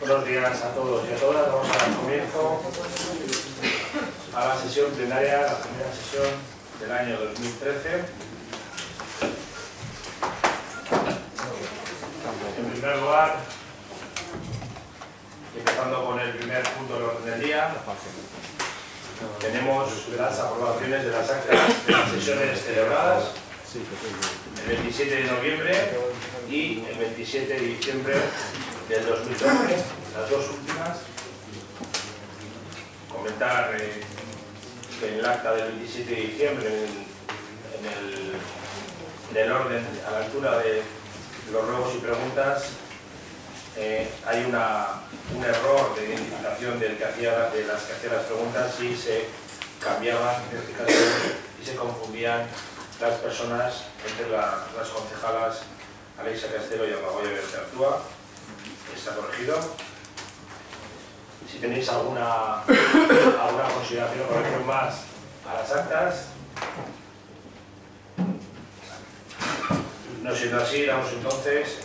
Buenos días a todos y a todas. Vamos a dar comienzo a la sesión plenaria, la primera sesión del año 2013. En primer lugar, empezando con el primer punto del orden del día, tenemos las aprobaciones de las actas de las sesiones celebradas el 27 de noviembre y el 27 de diciembre del 2012, las dos últimas. Comentar que en el acta del 27 de diciembre, en el orden, a la altura de los ruegos y preguntas, hay un error de identificación de las que hacía las preguntas y se cambiaban, en este caso, y se confundían las personas entre las concejalas Alexia Castelo y Amagoya Bertartúa. Está corregido. Si tenéis alguna consideración o corrección más a las actas, no siendo así, damos entonces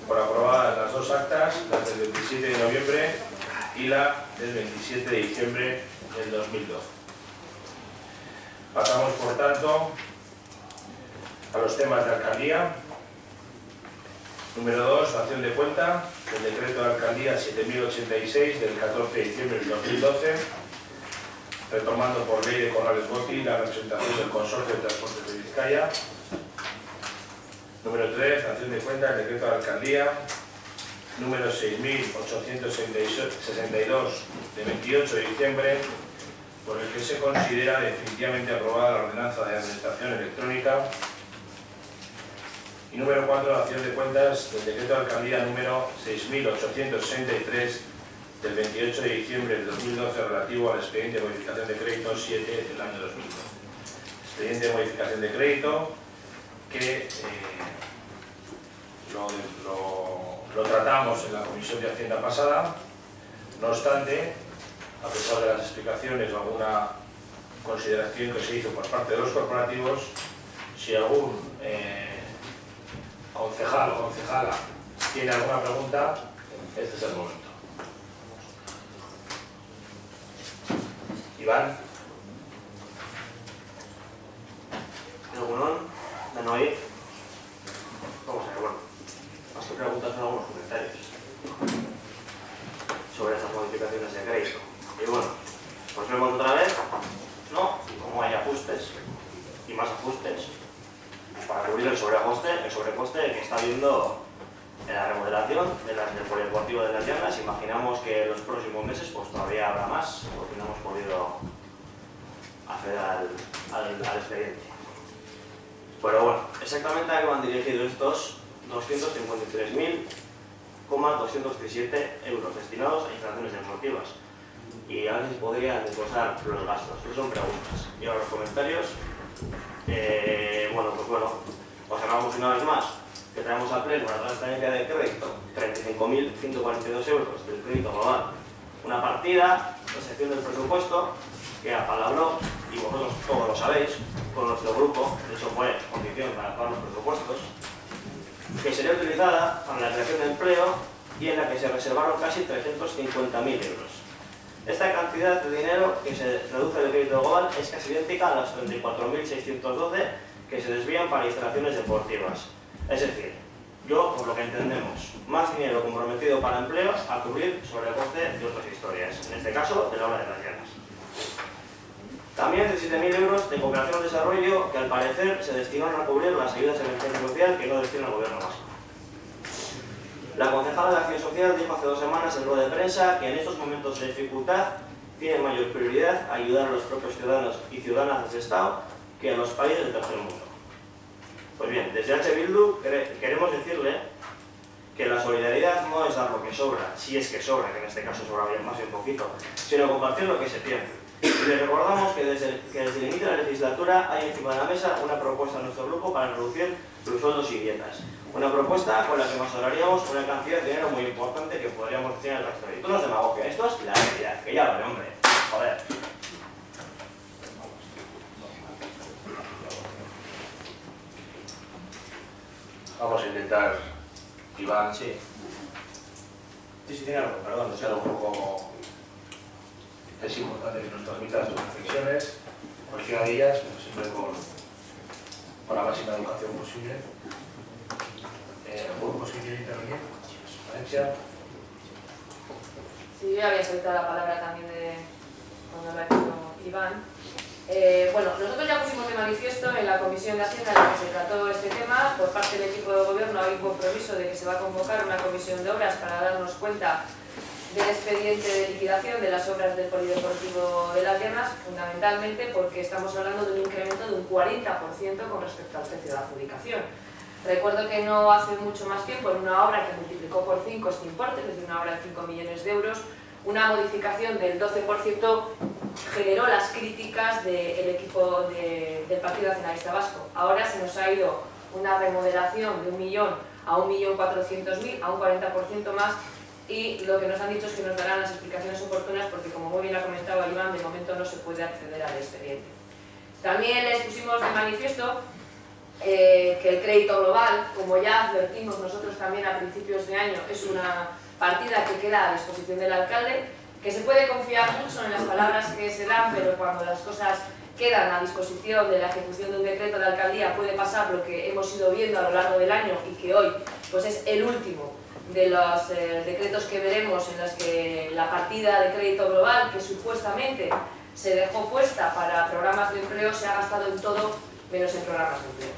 por aprobadas las dos actas, la del 27 de noviembre y la del 27 de diciembre del 2012. Pasamos, por tanto, a los temas de alcaldía. Número 2, dación de cuenta del decreto de alcaldía 7086 del 14 de diciembre del 2012, retomando por ley de Corrales Botti la representación del Consorcio de Transportes de Vizcaya. Número 3, dación de cuenta del decreto de alcaldía número 6862 de 28 de diciembre, por el que se considera definitivamente aprobada la ordenanza de administración electrónica. Y número 4, dación de cuentas del decreto de alcaldía número 6863 del 28 de diciembre del 2012 relativo al expediente de modificación de crédito 7 del año 2012. Expediente de modificación de crédito que lo tratamos en la Comisión de Hacienda pasada. No obstante, a pesar de las explicaciones o alguna consideración que se hizo por parte de los corporativos, si algún concejal o concejala tiene alguna pregunta, este es el momento. Iván. ¿Alguno? ¿De no ir? Vamos a ver, bueno. Más que preguntas, son algunos comentarios sobre estas modificaciones de crédito. Y bueno, pues vemos otra vez, ¿no? Como hay ajustes y más ajustes para cubrir el sobrecoste que está habiendo en la remodelación del polideportivo de Las Llanas. Imaginamos que en los próximos meses pues todavía habrá más, porque no hemos podido acceder al expediente. Pero bueno, exactamente a qué van dirigidos estos 253.217 euros destinados a instalaciones deportivas. Y a ver si podrían desglosar los gastos. Pero son preguntas. Y ahora los comentarios. Bueno, observamos una vez más que traemos al pleno una transferencia de crédito 35.142 euros del crédito global. Una partida, la sección del presupuesto, que apalabró, y vosotros todos lo sabéis, con nuestro grupo, de hecho fue condición para aprobar los presupuestos, que sería utilizada para la creación de empleo y en la que se reservaron casi 350.000 euros. Esta cantidad de dinero que se reduce del crédito global es casi idéntica a las 34.612 que se desvían para instalaciones deportivas. Es decir, por lo que entendemos, más dinero comprometido para empleo a cubrir sobre el coste de otras historias, en este caso de la obra de Las Llanas. También 17.000 euros de cooperación al desarrollo que al parecer se destinaron a cubrir las ayudas de emergencia social que no destina el gobierno vasco. La concejala de Acción Social dijo hace 2 semanas en rueda de prensa que en estos momentos de dificultad tiene mayor prioridad ayudar a los propios ciudadanos y ciudadanas del Estado que a los países del tercer mundo. Pues bien, desde H. Bildu queremos decirle que la solidaridad no es dar lo que sobra, si es que sobra, que en este caso sobra bien más y un poquito, sino compartir lo que se tiene. Y les recordamos que desde el inicio de la legislatura hay encima de la mesa una propuesta de nuestro grupo para reducir los sueldos y dietas. Una propuesta con la que nos ahorraríamos una cantidad de dinero muy importante que podríamos destinar al gasto. Esto no es demagogia, esto es la realidad, que ya lo ve, hombre. Joder. Vamos a intentar, Iván, Sí. Sí, tiene algo, perdón, sea un poco... Es importante que nos transmitas tus reflexiones, cualquiera de ellas, pero siempre con la máxima educación posible. ¿Grupos que quieren intervenir? Valencia. Sí, yo ya había soltado la palabra también de cuando lo ha hecho Iván. Bueno, nosotros ya pusimos de manifiesto en la Comisión de Hacienda en la que se trató este tema. Por parte del equipo de gobierno hay un compromiso de que se va a convocar una comisión de obras para darnos cuenta del expediente de liquidación de las obras del Polideportivo de Las Llanas, fundamentalmente porque estamos hablando de un incremento de un 40% con respecto al precio de adjudicación. Recuerdo que no hace mucho más tiempo, en una obra que multiplicó por 5 este importe, es decir, una obra de 5 millones de euros, una modificación del 12% generó las críticas del equipo del Partido Nacionalista Vasco. Ahora se nos ha ido una remodelación de 1 millón a 1.400.000, a un 40% más, y lo que nos han dicho es que nos darán las explicaciones oportunas porque, como muy bien ha comentado Iván, de momento no se puede acceder al expediente. También les pusimos de manifiesto que el crédito global, como ya advertimos nosotros también a principios de año, es una partida que queda a disposición del alcalde, que se puede confiar mucho en las palabras que se dan, pero cuando las cosas quedan a disposición de la ejecución de un decreto de alcaldía puede pasar lo que hemos ido viendo a lo largo del año y que hoy pues es el último de los decretos que veremos en los que la partida de crédito global, que supuestamente se dejó puesta para programas de empleo, se ha gastado en todo menos en programas de empleo.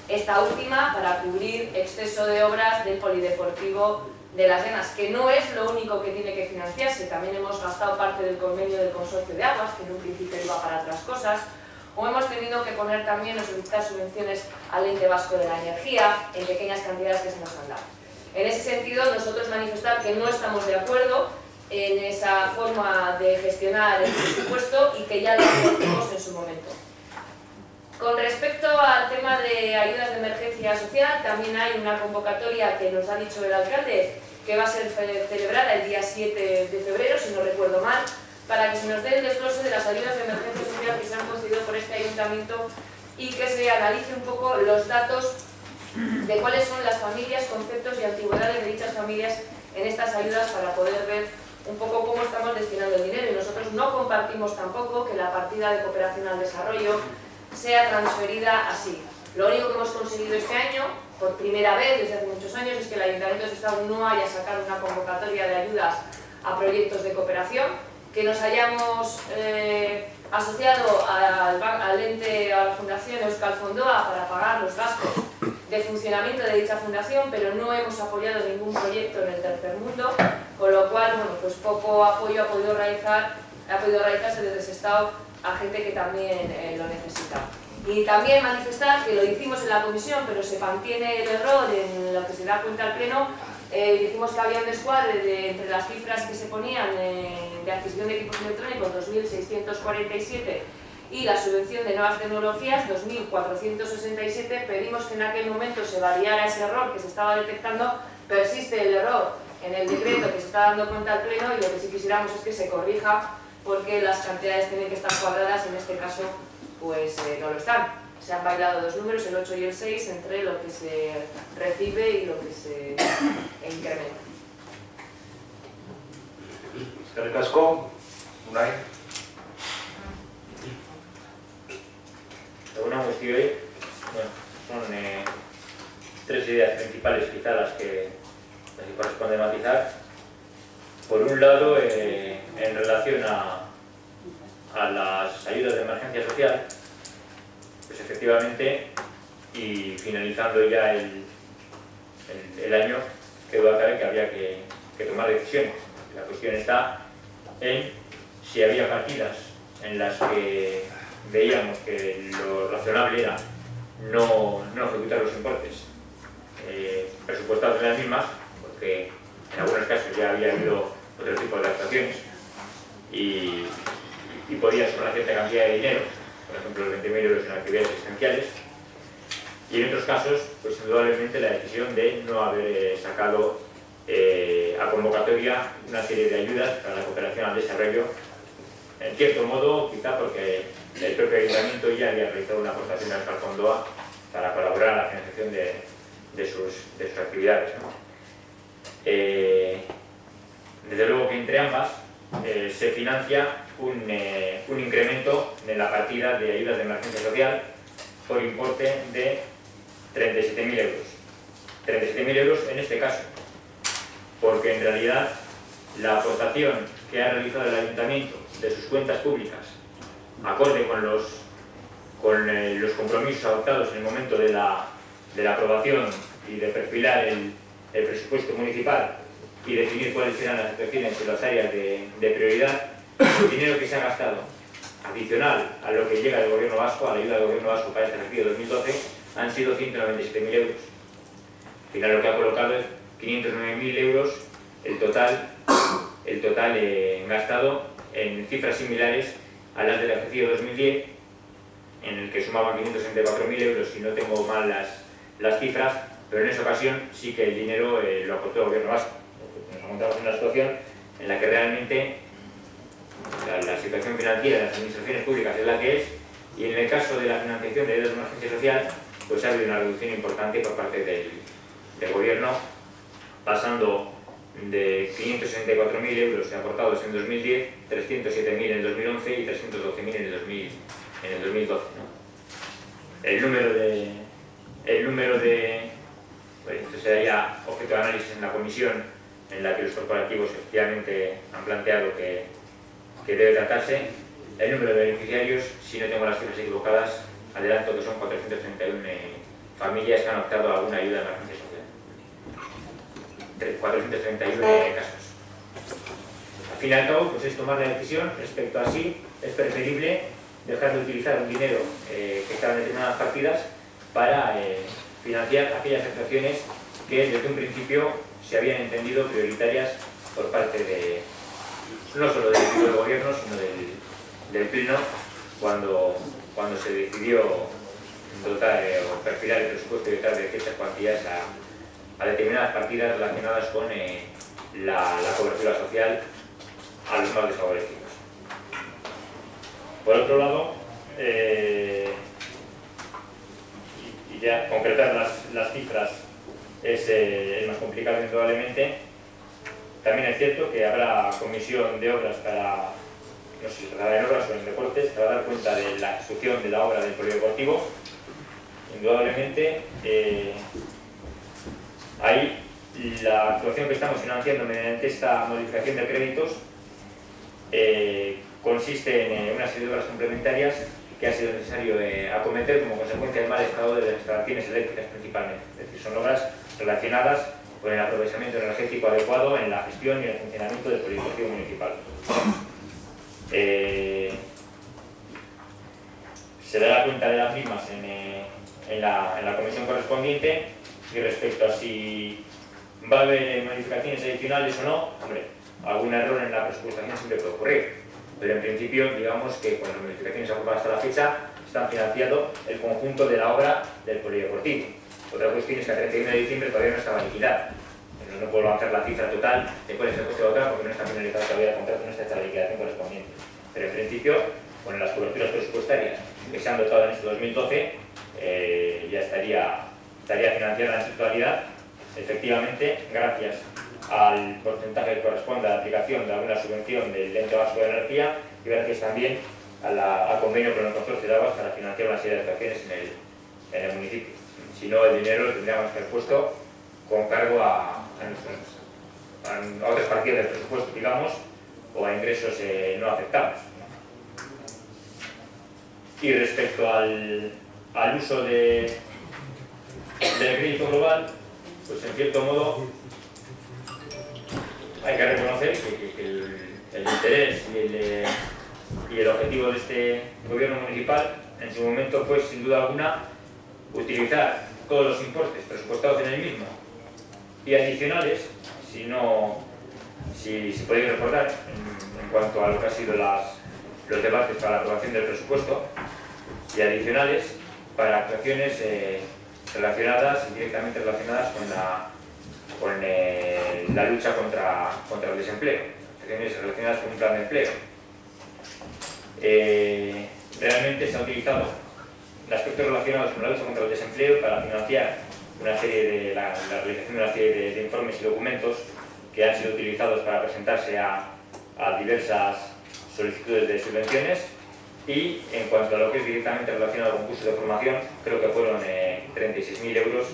Esta última para cubrir exceso de obras del Polideportivo de Las Llanas, que no es lo único que tiene que financiarse. También hemos gastado parte del convenio del Consorcio de Aguas, que en un principio iba para otras cosas, o hemos tenido que poner también o solicitar subvenciones al Ente Vasco de la Energía en pequeñas cantidades que se nos han dado. En ese sentido, nosotros manifestar que no estamos de acuerdo en esa forma de gestionar el presupuesto y que ya lo advertimos en su momento. Con respecto al tema de ayudas de emergencia social, también hay una convocatoria que nos ha dicho el alcalde que va a ser celebrada el día 7 de febrero, si no recuerdo mal, para que se nos dé el desglose de las ayudas de emergencia social que se han concedido por este ayuntamiento y que se analice un poco los datos de cuáles son las familias, conceptos y antigüedades de dichas familias en estas ayudas para poder ver un poco cómo estamos destinando el dinero. Y nosotros no compartimos tampoco que la partida de cooperación al desarrollo sea transferida así. Lo único que hemos conseguido este año, por primera vez desde hace muchos años, es que el Ayuntamiento de Sestao no haya sacado una convocatoria de ayudas a proyectos de cooperación, que nos hayamos asociado al ente, a la Fundación Euskal Fondoa para pagar los gastos de funcionamiento de dicha fundación, pero no hemos apoyado ningún proyecto en el tercer mundo, con lo cual, bueno, pues poco apoyo ha podido realizarse desde Sestao a gente que también lo necesita. Y también manifestar que lo hicimos en la comisión, pero se mantiene el error en lo que se da cuenta al pleno. Dijimos que había un descuadre entre las cifras que se ponían de adquisición de equipos electrónicos, 2.647, y la subvención de nuevas tecnologías, 2.467. Pedimos que en aquel momento se variara ese error que se estaba detectando. Persiste el error en el decreto que se está dando cuenta al pleno, y lo que sí quisiéramos es que se corrija, porque las cantidades tienen que estar cuadradas y en este caso pues no lo están. Se han bailado dos números, el 8 y el 6, entre lo que se recibe y lo que se incrementa. Eskerrik asko, Unai. Según guztioi, bueno, son tres ideas principales quizá las que corresponde matizar. Por un lado, en relación a las ayudas de emergencia social, pues efectivamente, y finalizando ya el año, quedó claro que había que tomar decisiones. La cuestión está en si había partidas en las que veíamos que lo razonable era no ejecutar los importes presupuestados en las mismas, porque en algunos casos ya había habido otro tipo de actuaciones y podía sobrar cierta cantidad de dinero, por ejemplo los 20.000 euros en actividades esenciales, y en otros casos, pues indudablemente la decisión de no haber sacado a convocatoria una serie de ayudas para la cooperación al desarrollo, en cierto modo quizá porque el propio ayuntamiento ya había realizado una aportación al Fondoa para colaborar en la financiación de sus actividades, ¿no? desde luego que entre ambas se financia un incremento de la partida de ayudas de emergencia social por importe de 37.000 euros. 37.000 euros en este caso, porque en realidad la aportación que ha realizado el Ayuntamiento de sus cuentas públicas, acorde con los compromisos adoptados en el momento de la aprobación y de perfilar el presupuesto municipal y definir cuáles eran las actuaciones en las áreas de prioridad, el dinero que se ha gastado adicional a lo que llega del Gobierno Vasco, a la ayuda del Gobierno Vasco para este ejercicio 2012, han sido 197.000 euros. Al final lo que ha colocado es 509.000 euros el total gastado en cifras similares a las del ejercicio 2010, en el que sumaban 564.000 euros, si no tengo mal las cifras, pero en esa ocasión sí que el dinero lo aportó el Gobierno Vasco. Nos encontramos en una situación en la que realmente la situación financiera de las administraciones públicas es la que es, y en el caso de la financiación de ayudas de emergencia social, pues ha habido una reducción importante por parte del Gobierno, pasando de 564.000 euros aportados en 2010, 307.000 en el 2011 y 312.000 en el 2012, ¿no? El número de pues, esto será ya objeto de análisis en la comisión, en la que los corporativos efectivamente han planteado que debe tratarse. El número de beneficiarios, si no tengo las cifras equivocadas, adelanto que son 431 familias que han optado a alguna ayuda de emergencia social. 431 casos. Al fin y al cabo, pues es tomar la decisión respecto a si es preferible dejar de utilizar un dinero que está en determinadas partidas para financiar aquellas actuaciones que desde un principio se habían entendido prioritarias por parte de no solo del equipo de gobierno, sino del Pleno, cuando se decidió dotar o perfilar el presupuesto y dotar de ciertas cuantías a determinadas partidas relacionadas con la cobertura social a los más desfavorecidos. Por otro lado, y ya concretar las cifras es más complicado indudablemente. También es cierto que habrá comisión de obras para, no sé si se tratará en obras o en deportes, para dar cuenta de la ejecución de la obra del polideportivo. Indudablemente, ahí la actuación que estamos financiando mediante esta modificación de créditos consiste en una serie de obras complementarias que ha sido necesario acometer como consecuencia del mal estado de las instalaciones eléctricas principalmente. Es decir, son obras relacionadas con el aprovechamiento energético adecuado en la gestión y el funcionamiento del polideportivo municipal. Se dará cuenta de las mismas en la comisión correspondiente, y respecto a si va a haber modificaciones adicionales o no, hombre, algún error en la presupuestación siempre puede ocurrir, pero en principio digamos que con las modificaciones aprobadas hasta la fecha están financiando el conjunto de la obra del polideportivo. Otra cuestión es que a 31 de diciembre todavía no estaba liquidada. No puedo hacer la cifra total de cuál es el coste total porque no está finalizado todavía el contrato, no está hecha la liquidación correspondiente. Pero en principio, con las coberturas presupuestarias que se han dotado en este 2012, ya estaría financiada en su totalidad, efectivamente, gracias al porcentaje que corresponde a la aplicación de alguna subvención del Ente Vasco de Energía y gracias también al convenio con el Consorcio de Aguas para financiar una serie de actuaciones en el municipio. Si no, el dinero lo tendríamos que haber puesto con cargo a otras partidas del presupuesto, digamos, o a ingresos no afectados. Y respecto al uso del crédito global, pues en cierto modo hay que reconocer que el interés y el objetivo de este gobierno municipal en su momento fue, sin duda alguna, utilizar todos los importes presupuestados en el mismo y adicionales, si podéis recordar, en cuanto a lo que han sido los debates para la aprobación del presupuesto, y adicionales para actuaciones directamente relacionadas con la lucha contra el desempleo, actuaciones relacionadas con un plan de empleo. Realmente se han utilizado aspectos relacionados con la lucha contra el desempleo para financiar la realización de una serie de informes y documentos que han sido utilizados para presentarse a diversas solicitudes de subvenciones. Y en cuanto a lo que es directamente relacionado con cursos de formación, creo que fueron 36.000 euros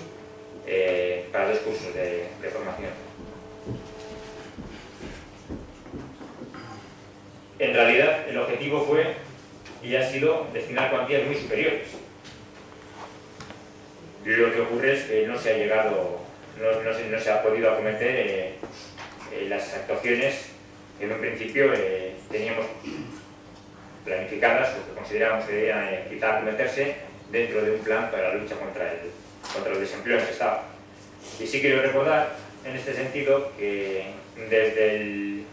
para 2 cursos de formación. En realidad, el objetivo fue y ha sido destinar cuantías muy superiores. Lo que ocurre es que no se ha llegado, no se ha podido acometer las actuaciones que en un principio teníamos planificadas o que considerábamos que debían quizá acometerse dentro de un plan para la lucha contra el desempleo en el Estado. Y sí quiero recordar en este sentido que desde el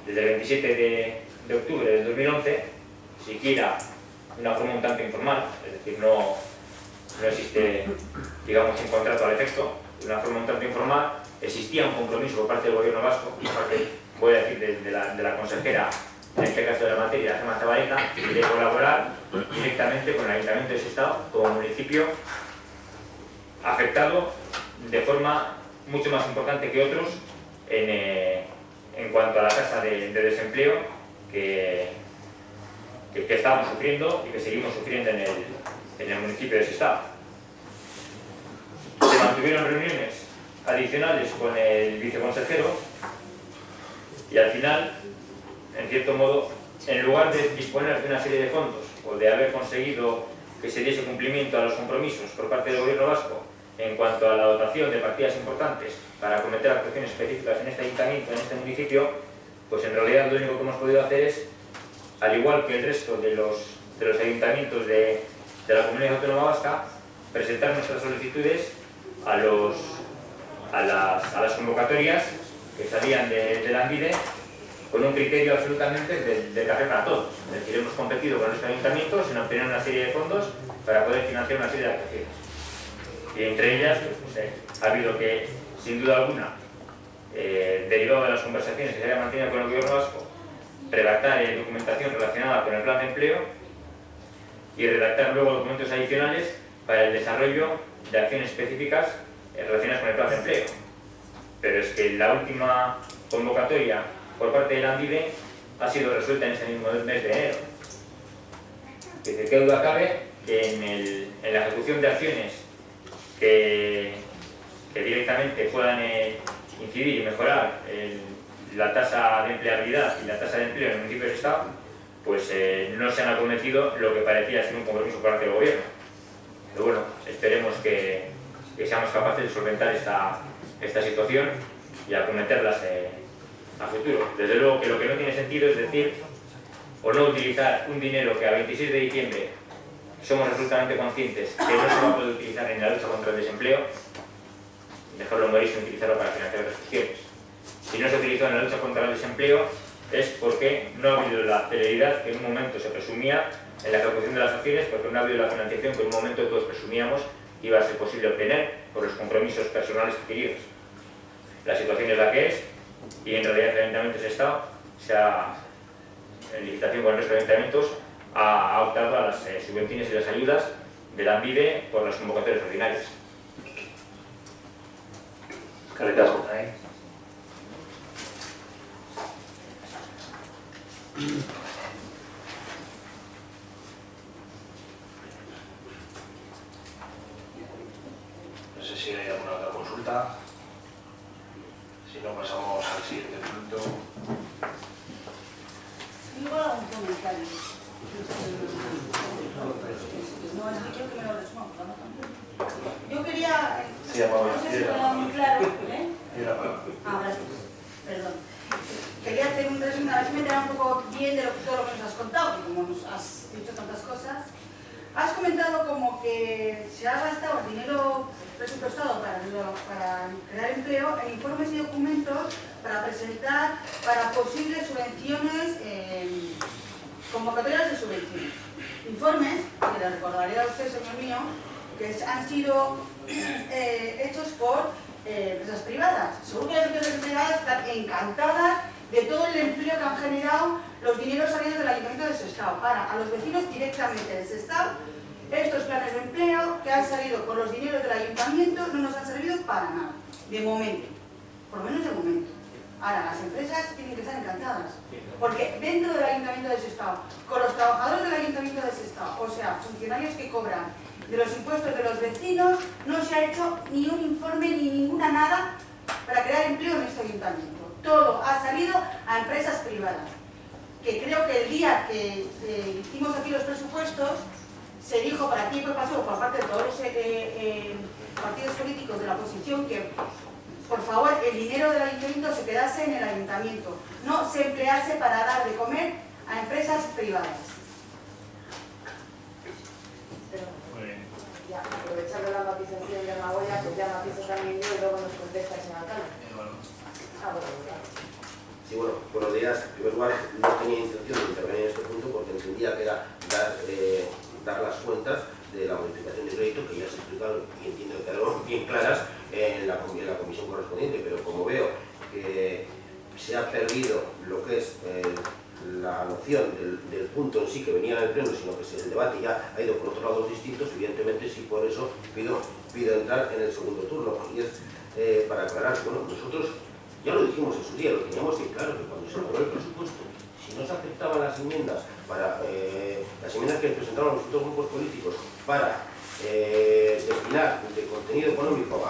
27 de octubre del 2011, siquiera de una forma un tanto informal, es decir, no existe, digamos, un contrato al efecto, de una forma un tanto informal, existía un compromiso por parte del Gobierno vasco, por parte, voy a decir, de la consejera, en este caso de la materia, Gemma Zabaleta, de colaborar directamente con el Ayuntamiento de Sestao como municipio afectado de forma mucho más importante que otros en cuanto a la tasa de desempleo que estábamos sufriendo y que seguimos sufriendo en el municipio de Sestao. Se mantuvieron reuniones adicionales con el viceconsejero y al final, en cierto modo, en lugar de disponer de una serie de fondos o de haber conseguido que se diese cumplimiento a los compromisos por parte del Gobierno vasco en cuanto a la dotación de partidas importantes para acometer actuaciones específicas en este ayuntamiento, en este municipio, pues en realidad lo único que hemos podido hacer es, al igual que el resto de los ayuntamientos de la Comunidad Autónoma Vasca, presentar nuestras solicitudes a las convocatorias que salían de la ANVIDE con un criterio absolutamente de café para todos. Es decir, hemos competido con los ayuntamientos en obtener una serie de fondos para poder financiar una serie de actuaciones. Y entre ellas, pues, ha habido que, sin duda alguna, derivado de las conversaciones que se habían mantenido con el Gobierno vasco, redactar documentación relacionada con el plan de empleo y redactar luego documentos adicionales para el desarrollo de acciones específicas relacionadas con el plan de empleo. Pero es que la última convocatoria por parte de la ANVIDE ha sido resuelta en ese mismo mes de enero. Desde qué duda cabe que en la ejecución de acciones que directamente puedan incidir y mejorar la tasa de empleabilidad y la tasa de empleo en el municipio de Sestao, pues no se han acometido lo que parecía ser un compromiso por parte del Gobierno. Pero bueno, esperemos que seamos capaces de solventar esta situación y acometerlas a futuro. Desde luego que lo que no tiene sentido es decir o no utilizar un dinero que a 26 de diciembre somos absolutamente conscientes que no se va a poder utilizar en la lucha contra el desempleo, dejarlo morir sin utilizarlo para financiar otras cuestiones. Si no se utilizó en la lucha contra el desempleo es porque no ha habido la celeridad que en un momento se presumía en la ejecución de las acciones, porque no ha habido la financiación que en un momento todos presumíamos que iba a ser posible obtener por los compromisos personales adquiridos. La situación es la que es y en realidad el Ayuntamiento de Sestao, en licitación con el resto de ayuntamientos, ha optado a las subvenciones y las ayudas de la ANVIDE por las convocatorias ordinarias. Carretasco. No sé si hay alguna otra consulta. Si no, pasamos al siguiente punto. Igual algún comentario. No es que me lo resuma, yo quería... Sí, Amado, no sé si queda muy claro, ¿eh? Gracias. Perdón. Quería hacer un resumen, a ver si me entera un poco bien de todo lo que nos has contado, porque como nos has dicho tantas cosas. Has comentado como que se ha gastado el dinero presupuestado para crear empleo en informes y documentos para presentar para posibles subvenciones, convocatorias de subvenciones. Informes, que le recordaré a usted, señor mío, que han sido hechos por empresas privadas. Seguro que las empresas privadas están encantadas de todo el empleo que han generado los dineros salidos del Ayuntamiento de Sestao para a los vecinos directamente de Sestao. Estos planes de empleo que han salido por los dineros del Ayuntamiento no nos han servido para nada, de momento, por lo menos de momento. Ahora, las empresas tienen que estar encantadas, porque dentro del Ayuntamiento de Sestao, con los trabajadores del Ayuntamiento de Sestao, o sea, funcionarios que cobran de los impuestos de los vecinos, no se ha hecho ni un informe ni ninguna nada para crear empleo en este ayuntamiento. Todo ha salido a empresas privadas. Que creo que el día que hicimos aquí los presupuestos, se dijo para aquí por paseo por parte de todos los partidos políticos de la oposición que, por favor, el dinero del ayuntamiento se quedase en el ayuntamiento, no se emplease para dar de comer a empresas privadas. Ya, aprovechando la matización de Magoya, pues ya matizo también yo y luego nos contesta el señor alcalde. Sí, bueno, buenos días. En primer lugar, no tenía intención de intervenir en este punto porque entendía que era dar las cuentas de la modificación de crédito, que ya se explicaron y entiendo que quedaron bien claras en la comisión correspondiente, pero como veo que se ha perdido lo que es la noción del punto en sí que venía en el pleno, sino que el debate ya ha ido por otros lados distintos, evidentemente sí, por eso pido entrar en el segundo turno. Y es para aclarar, bueno, nosotros ya lo dijimos en su día, lo teníamos bien claro, que cuando se aprobó el presupuesto, si no se aceptaban las enmiendas que presentaron los otros grupos políticos para destinar de contenido económico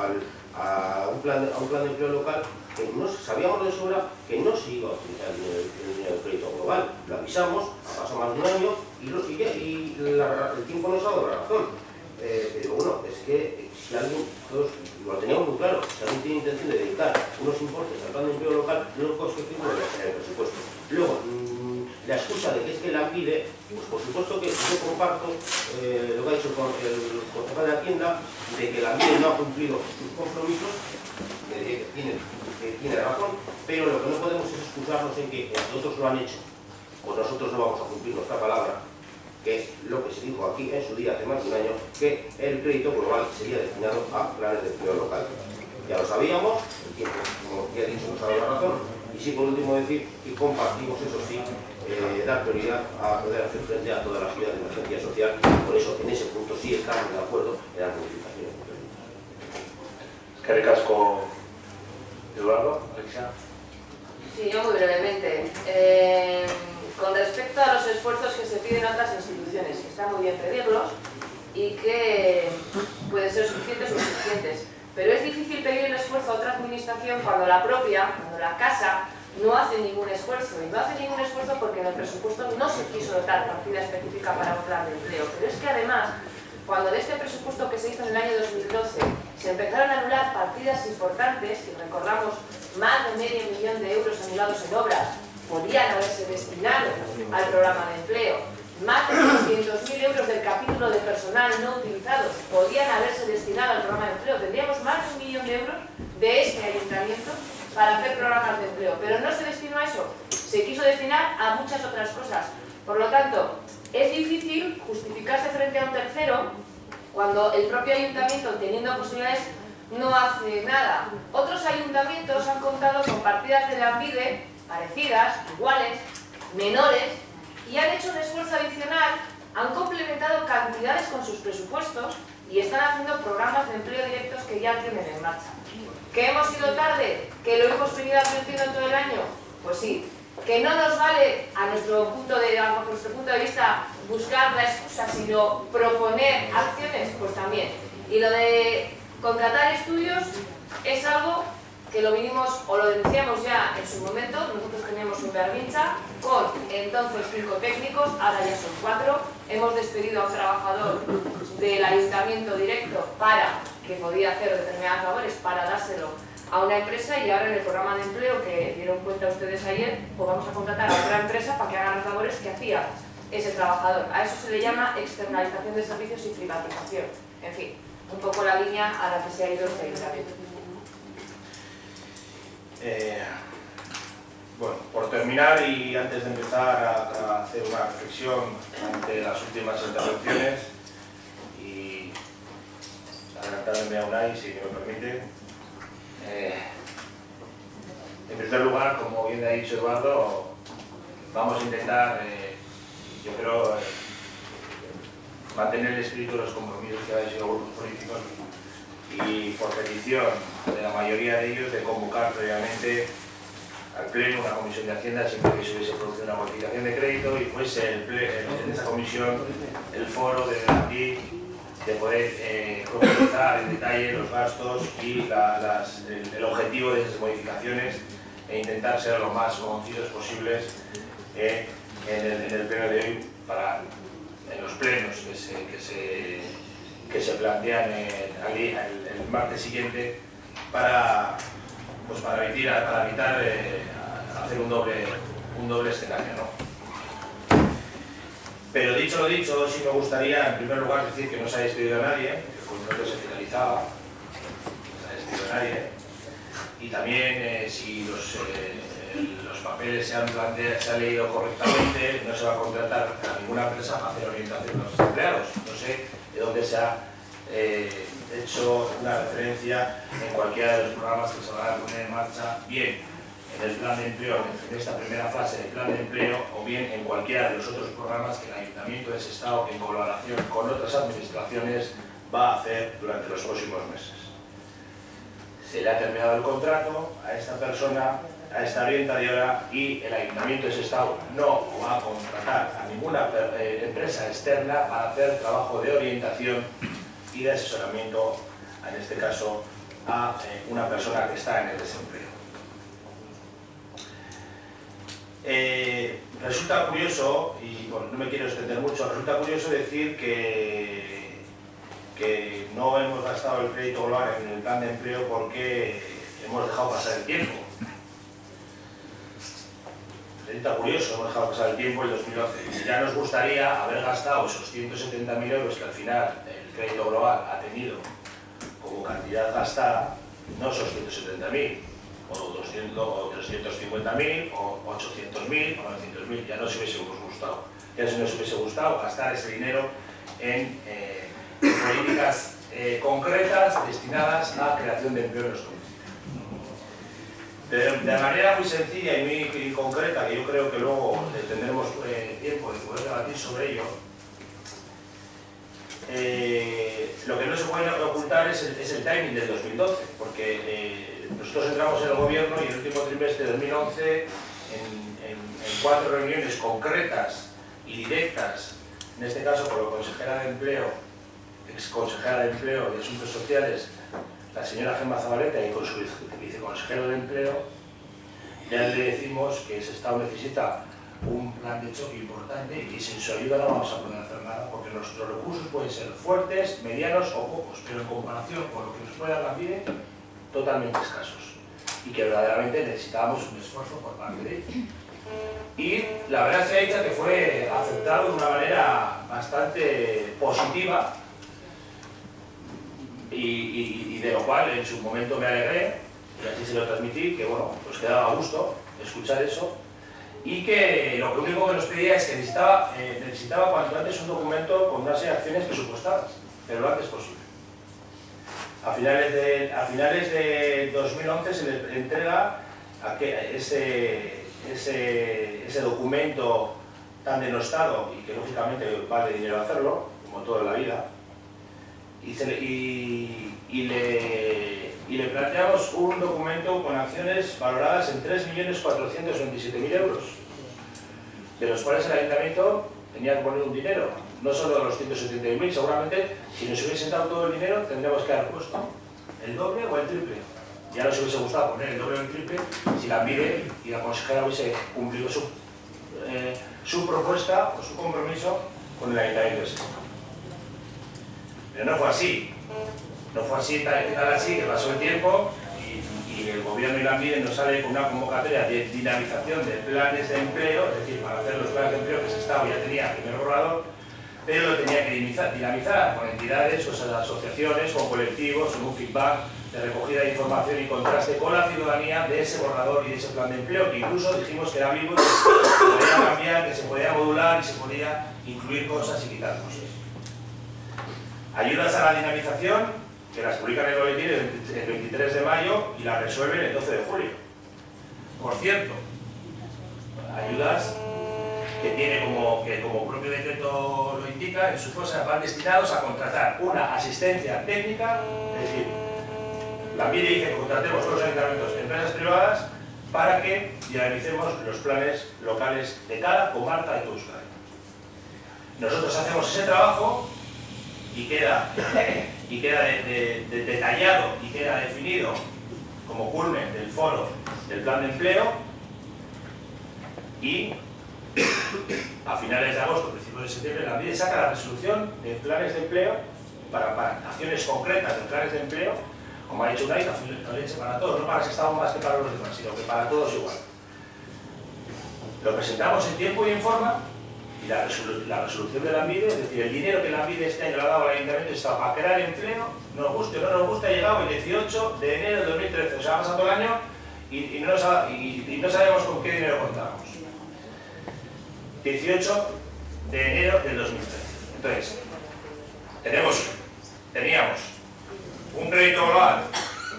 a un plan de empleo local, que no sabíamos de sobra que no se iba a utilizar el dinero del crédito global. Lo avisamos, ha pasado más de un año y el tiempo nos ha dado la razón. Pero bueno, es que si alguien, todos lo teníamos muy claro, si alguien tiene intención de dedicar unos importes al plan de empleo local, no lo conseguimos en el presupuesto. Luego, la excusa de que es que la pide, pues por supuesto que yo comparto lo que ha dicho el concejal de Hacienda, de que la PIDE no ha cumplido sus compromisos, que tiene razón, pero lo que no podemos es excusarnos en que otros lo han hecho, pues nosotros no vamos a cumplir nuestra palabra, que es lo que se dijo aquí en su día, hace más de un año, que el crédito global sería destinado a planes de empleo local. Ya lo sabíamos, el tiempo, como ya he dicho, nos ha dado la razón, y sí, por último decir que compartimos, eso sí, dar prioridad a poder hacer frente a todas las medidas de emergencia social, por eso en ese punto sí estamos de acuerdo en las modificaciones. Eskerrik asko, Eduardo. Alexia. Sí, yo muy brevemente. Con respecto a los esfuerzos que se piden a otras instituciones, que está muy bien pedirlos y que pueden ser suficientes o insuficientes, pero es difícil pedir el esfuerzo a otra administración cuando la casa, no hace ningún esfuerzo. Y no hace ningún esfuerzo porque en el presupuesto no se quiso dotar partida específica para un plan de empleo. Pero es que además, cuando en este presupuesto que se hizo en el año 2012 se empezaron a anular partidas importantes, y recordamos más de $500.000 de euros anulados en obras, podían haberse destinado al programa de empleo, más de 600.000 euros del capítulo de personal no utilizados podían haberse destinado al programa de empleo. Tendríamos más de $1 millón de euros de este ayuntamiento para hacer programas de empleo, pero no se destinó a eso, se quiso destinar a muchas otras cosas. Por lo tanto, es difícil justificarse frente a un tercero cuando el propio ayuntamiento, teniendo posibilidades, no hace nada. Otros ayuntamientos han contado con partidas de Lanbide parecidas, iguales, menores, y han hecho un esfuerzo adicional, han complementado cantidades con sus presupuestos y están haciendo programas de empleo directos que ya tienen en marcha. ¿Que hemos ido tarde? ¿Que lo hemos venido advirtiendo todo el año? Pues sí. ¿Que no nos vale, a nuestro punto de vista, buscar la excusa, sino proponer acciones? Pues también. Y lo de contratar estudios es algo que lo vinimos o lo denunciamos ya en su momento. Nosotros teníamos un Bermincha con entonces 5 técnicos, ahora ya son 4. Hemos despedido a un trabajador del ayuntamiento directo para que podía hacer determinadas labores para dárselo a una empresa, y ahora en el programa de empleo que dieron cuenta ustedes ayer, pues vamos a contratar a otra empresa para que haga las labores que hacía ese trabajador. A eso se le llama externalización de servicios y privatización. En fin, un poco la línea a la que se ha ido este ayuntamiento. Bueno, por terminar y antes de empezar a hacer una reflexión ante las últimas intervenciones y adelantándome a Unai, si me lo permite. En primer lugar, como bien ha dicho Eduardo, vamos a intentar, yo creo, mantener el espíritu de los compromisos que habéis hecho los grupos políticos y por petición de la mayoría de ellos de convocar previamente al Pleno, una comisión de Hacienda, siempre que se hubiese producido una modificación de crédito y fuese en esa comisión el foro de debatir, de poder profundizar en detalle los gastos y el objetivo de esas modificaciones e intentar ser lo más concisos posibles en el pleno de hoy, en los plenos que se plantean el martes siguiente para evitar hacer un doble escenario, ¿no? Pero dicho lo dicho, sí me gustaría en primer lugar decir que no se ha despedido a nadie, que el contrato se finalizaba, no se ha despedido a nadie, y también si los papeles se han leído correctamente, no se va a contratar a ninguna empresa para hacer orientación a los empleados. No sé de dónde se ha hecho una referencia en cualquiera de los programas que se van a poner en marcha, bien en el plan de empleo, en esta primera fase del plan de empleo, o bien en cualquiera de los otros programas que el Ayuntamiento de Sestao, en colaboración con otras administraciones, va a hacer durante los próximos meses. Se le ha terminado el contrato a esta persona, a esta orientadora, y el Ayuntamiento de Sestao no va a contratar a ninguna empresa externa para hacer trabajo de orientación y de asesoramiento, en este caso, a una persona que está en el desempleo. Resulta curioso, y bueno, no me quiero extender mucho, resulta curioso decir que no hemos gastado el crédito global en el plan de empleo porque hemos dejado pasar el tiempo. Resulta curioso, hemos dejado pasar el tiempo el 2011. Ya nos gustaría haber gastado esos 170.000 euros que al final el crédito global ha tenido como cantidad gastada, no esos 170.000, o 200, o 350.000, o 800.000, o 900.000, ya no se hubiese gustado. Ya se nos hubiese gustado gastar ese dinero en políticas concretas destinadas a creación de empleo en los municipios. De manera muy sencilla y muy concreta, que yo creo que luego tendremos tiempo de poder debatir sobre ello, lo que no se puede ocultar es el timing del 2012, porque nosotros entramos en el gobierno y el último trimestre de 2011, en 4 reuniones concretas y directas, en este caso con la consejera de Empleo, ex consejera de Empleo y Asuntos Sociales, la señora Gemma Zabaleta, y con su viceconsejero de Empleo, ya le decimos que Sestao necesita un plan de choque importante y que sin su ayuda no vamos a poder hacer nada, porque nuestros recursos pueden ser fuertes, medianos o pocos, pero en comparación con lo que nos puede dar la PIDE, totalmente escasos, y que verdaderamente necesitábamos un esfuerzo por parte de ellos. Y la verdad se ha dicho que fue aceptado de una manera bastante positiva, y de lo cual en su momento me alegré, y así se lo transmití, que bueno, pues quedaba a gusto escuchar eso, y que lo único que nos pedía es que necesitaba cuanto antes un documento con una serie de acciones presupuestadas, pero lo antes posible. A finales de 2011 se le entrega ese documento tan denostado y que lógicamente vale dinero hacerlo, como toda la vida, y le planteamos un documento con acciones valoradas en 3.427.000 euros, de los cuales el Ayuntamiento tenía que poner un dinero, no solo los 170.000, seguramente si nos hubiesen dado todo el dinero tendríamos que haber puesto el doble o el triple. Ya nos hubiese gustado poner el doble o el triple si la PIDE y la consejera hubiese cumplido su propuesta o su compromiso con el Ayuntamiento de Sestao. Pero no fue así. No fue así, tal así, que pasó el tiempo y el gobierno y la PIDE nos sale con una convocatoria de dinamización de planes de empleo, es decir, para hacer los planes de empleo que Sestao ya tenía primer borrador, pero lo tenía que dinamizar con entidades, o asociaciones, con colectivos, con un feedback de recogida de información y contraste con la ciudadanía de ese borrador y de ese plan de empleo, que incluso dijimos que era vivo, que se podía cambiar, que se podía modular y se podía incluir cosas y quitar cosas. Ayudas a la dinamización, que las publican en el boletín el 23 de mayo y las resuelven el 12 de julio. Por cierto, ayudas que tiene como propio decreto lo indica, en sus cosas van destinados a contratar una asistencia técnica, es decir, la PIDE dice que contratemos todos los ayuntamientos, empresas privadas, para que dinamitemos los planes locales de cada comarca de todo Euskadi. Nosotros hacemos ese trabajo y queda detallado y queda definido como culmen del foro del plan de empleo, y a finales de agosto, principios de septiembre, la Lanbide saca la resolución de planes de empleo para acciones concretas de planes de empleo, como ha dicho Unai, la leche para todos, no para Sestao más que para los demás, sino que para todos igual. Lo presentamos en tiempo y en forma, y la resolución de la Lanbide, es decir, el dinero que la Lanbide este año le ha dado al Ayuntamiento está para crear empleo, nos guste o no nos guste, ha llegado el 18 de enero del 2013, o sea, ha pasado todo el año y no sabemos con qué dinero contábamos. 18 de enero del 2013. Entonces, teníamos un crédito global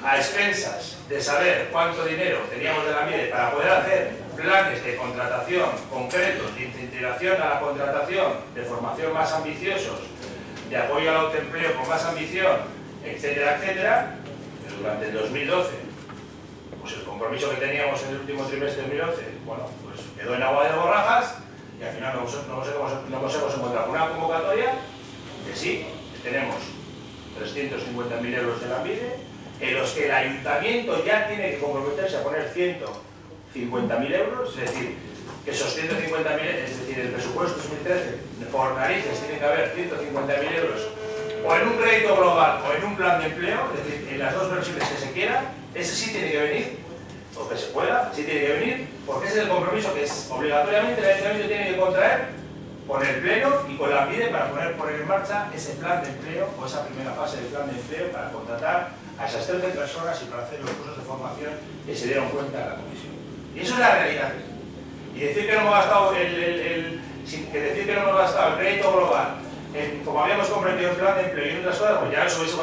a expensas de saber cuánto dinero teníamos de la Lanbide para poder hacer planes de contratación concretos, de incentivación a la contratación, de formación más ambiciosos, de apoyo al autoempleo con más ambición, etcétera, etcétera. Pero durante el 2012, pues el compromiso que teníamos en el último trimestre de 2011, bueno, pues quedó en agua de borrajas, y al final nos hemos encontrado una convocatoria que sí, que tenemos 350.000 euros de Lanbide, en los que el ayuntamiento ya tiene que comprometerse a poner 150.000 euros, es decir, que esos 150.000, es decir, el presupuesto 2013, por narices tiene que haber 150.000 euros, o en un crédito global o en un plan de empleo, es decir, en las dos versiones que se quiera, ese sí tiene que venir, o que se pueda, sí tiene que venir, porque ese es el compromiso que es obligatoriamente el ayuntamiento tiene que contraer con el Pleno y con la Lanbide para poner en marcha ese plan de empleo o esa primera fase del plan de empleo para contratar a esas 13 personas y para hacer los cursos de formación que se dieron cuenta en la comisión. Y eso es la realidad. Y decir que no hemos gastado el crédito global, como habíamos comprometido el plan de empleo y otras cosas, pues ya nos hubiese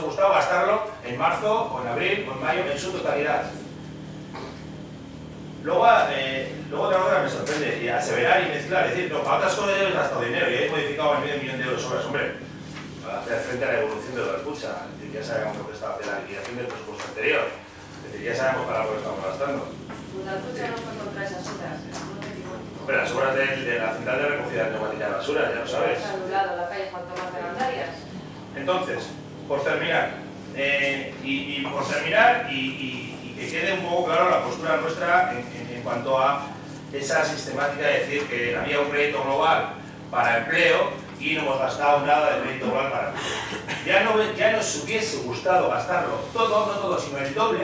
gustado gastarlo en marzo o en abril o en mayo en su totalidad. Luego otra cosa me sorprende, y aseverar y mezclar, es decir, no, para otras cosas ya he gastado dinero y he modificado el medio millón de euros horas, hombre, para hacer frente a la evolución de la escucha, es decir, ya sabemos lo que estaba de la liquidación del presupuesto anterior, es decir, ya sabemos para lo que estamos gastando. La escucha no fue contra esas obras, hombre, las obras de la central de recogida de neumática de basura, ya lo sabes. Se ha anulado la calle Juan Tomás de Gandarias. Entonces, por terminar, y que quede un poco claro la postura nuestra en cuanto a esa sistemática de decir que había un crédito global para empleo y no hemos gastado nada de crédito global para empleo. Ya nos hubiese gustado gastarlo todo, no todo, sino el doble,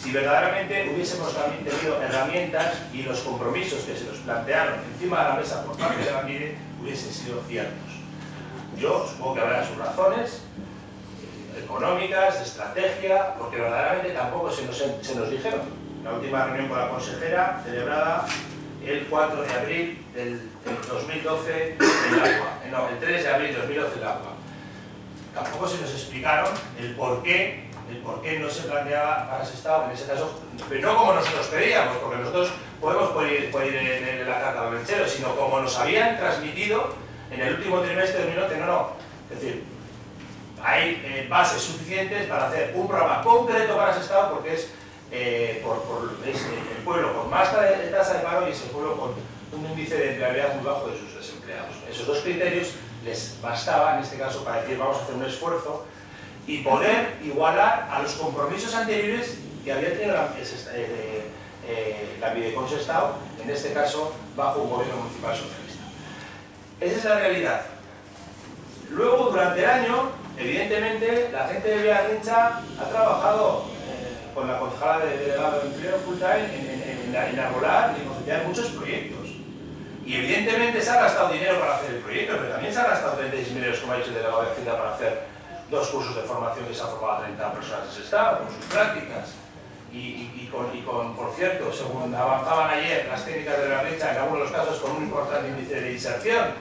si verdaderamente hubiésemos también tenido herramientas y los compromisos que se nos plantearon encima de la mesa por parte de la Lanbide hubiesen sido ciertos. Yo supongo que habrá sus razones económicas, de estrategia, porque verdaderamente tampoco se nos dijeron. La última reunión con la consejera, celebrada el 4 de abril del 2012 en el agua. No, el 3 de abril del 2012 en el agua. Tampoco se nos explicaron el por qué no se planteaba para Sestao, en ese caso, pero no como nosotros pedíamos, porque nosotros podemos poner en la carta al lechero, sino como nos habían transmitido en el último trimestre de 2011, no. Es decir, hay bases suficientes para hacer un programa concreto para Sestao, porque es el pueblo con más tasa de paro y es el pueblo con un índice de empleabilidad muy bajo de sus desempleados. Esos dos criterios les bastaba en este caso para decir vamos a hacer un esfuerzo y poder igualar a los compromisos anteriores que había tenido la Lanbide con Sestao, en este caso bajo un gobierno municipal socialista. Esa es la realidad. Luego, durante el año, evidentemente, la gente de Villarrincha ha trabajado con la concejala de delegado de empleo full time en enarbolar y en concretar muchos proyectos. Y evidentemente se ha gastado dinero para hacer el proyecto, pero también se ha gastado 36.000 euros, como ha dicho el delegado de Hacienda, para hacer 2 cursos de formación que se han formado a 30 personas de Sestao, con sus prácticas. Por cierto, según avanzaban ayer las técnicas de la brecha, en algunos de los casos con un importante índice de inserción,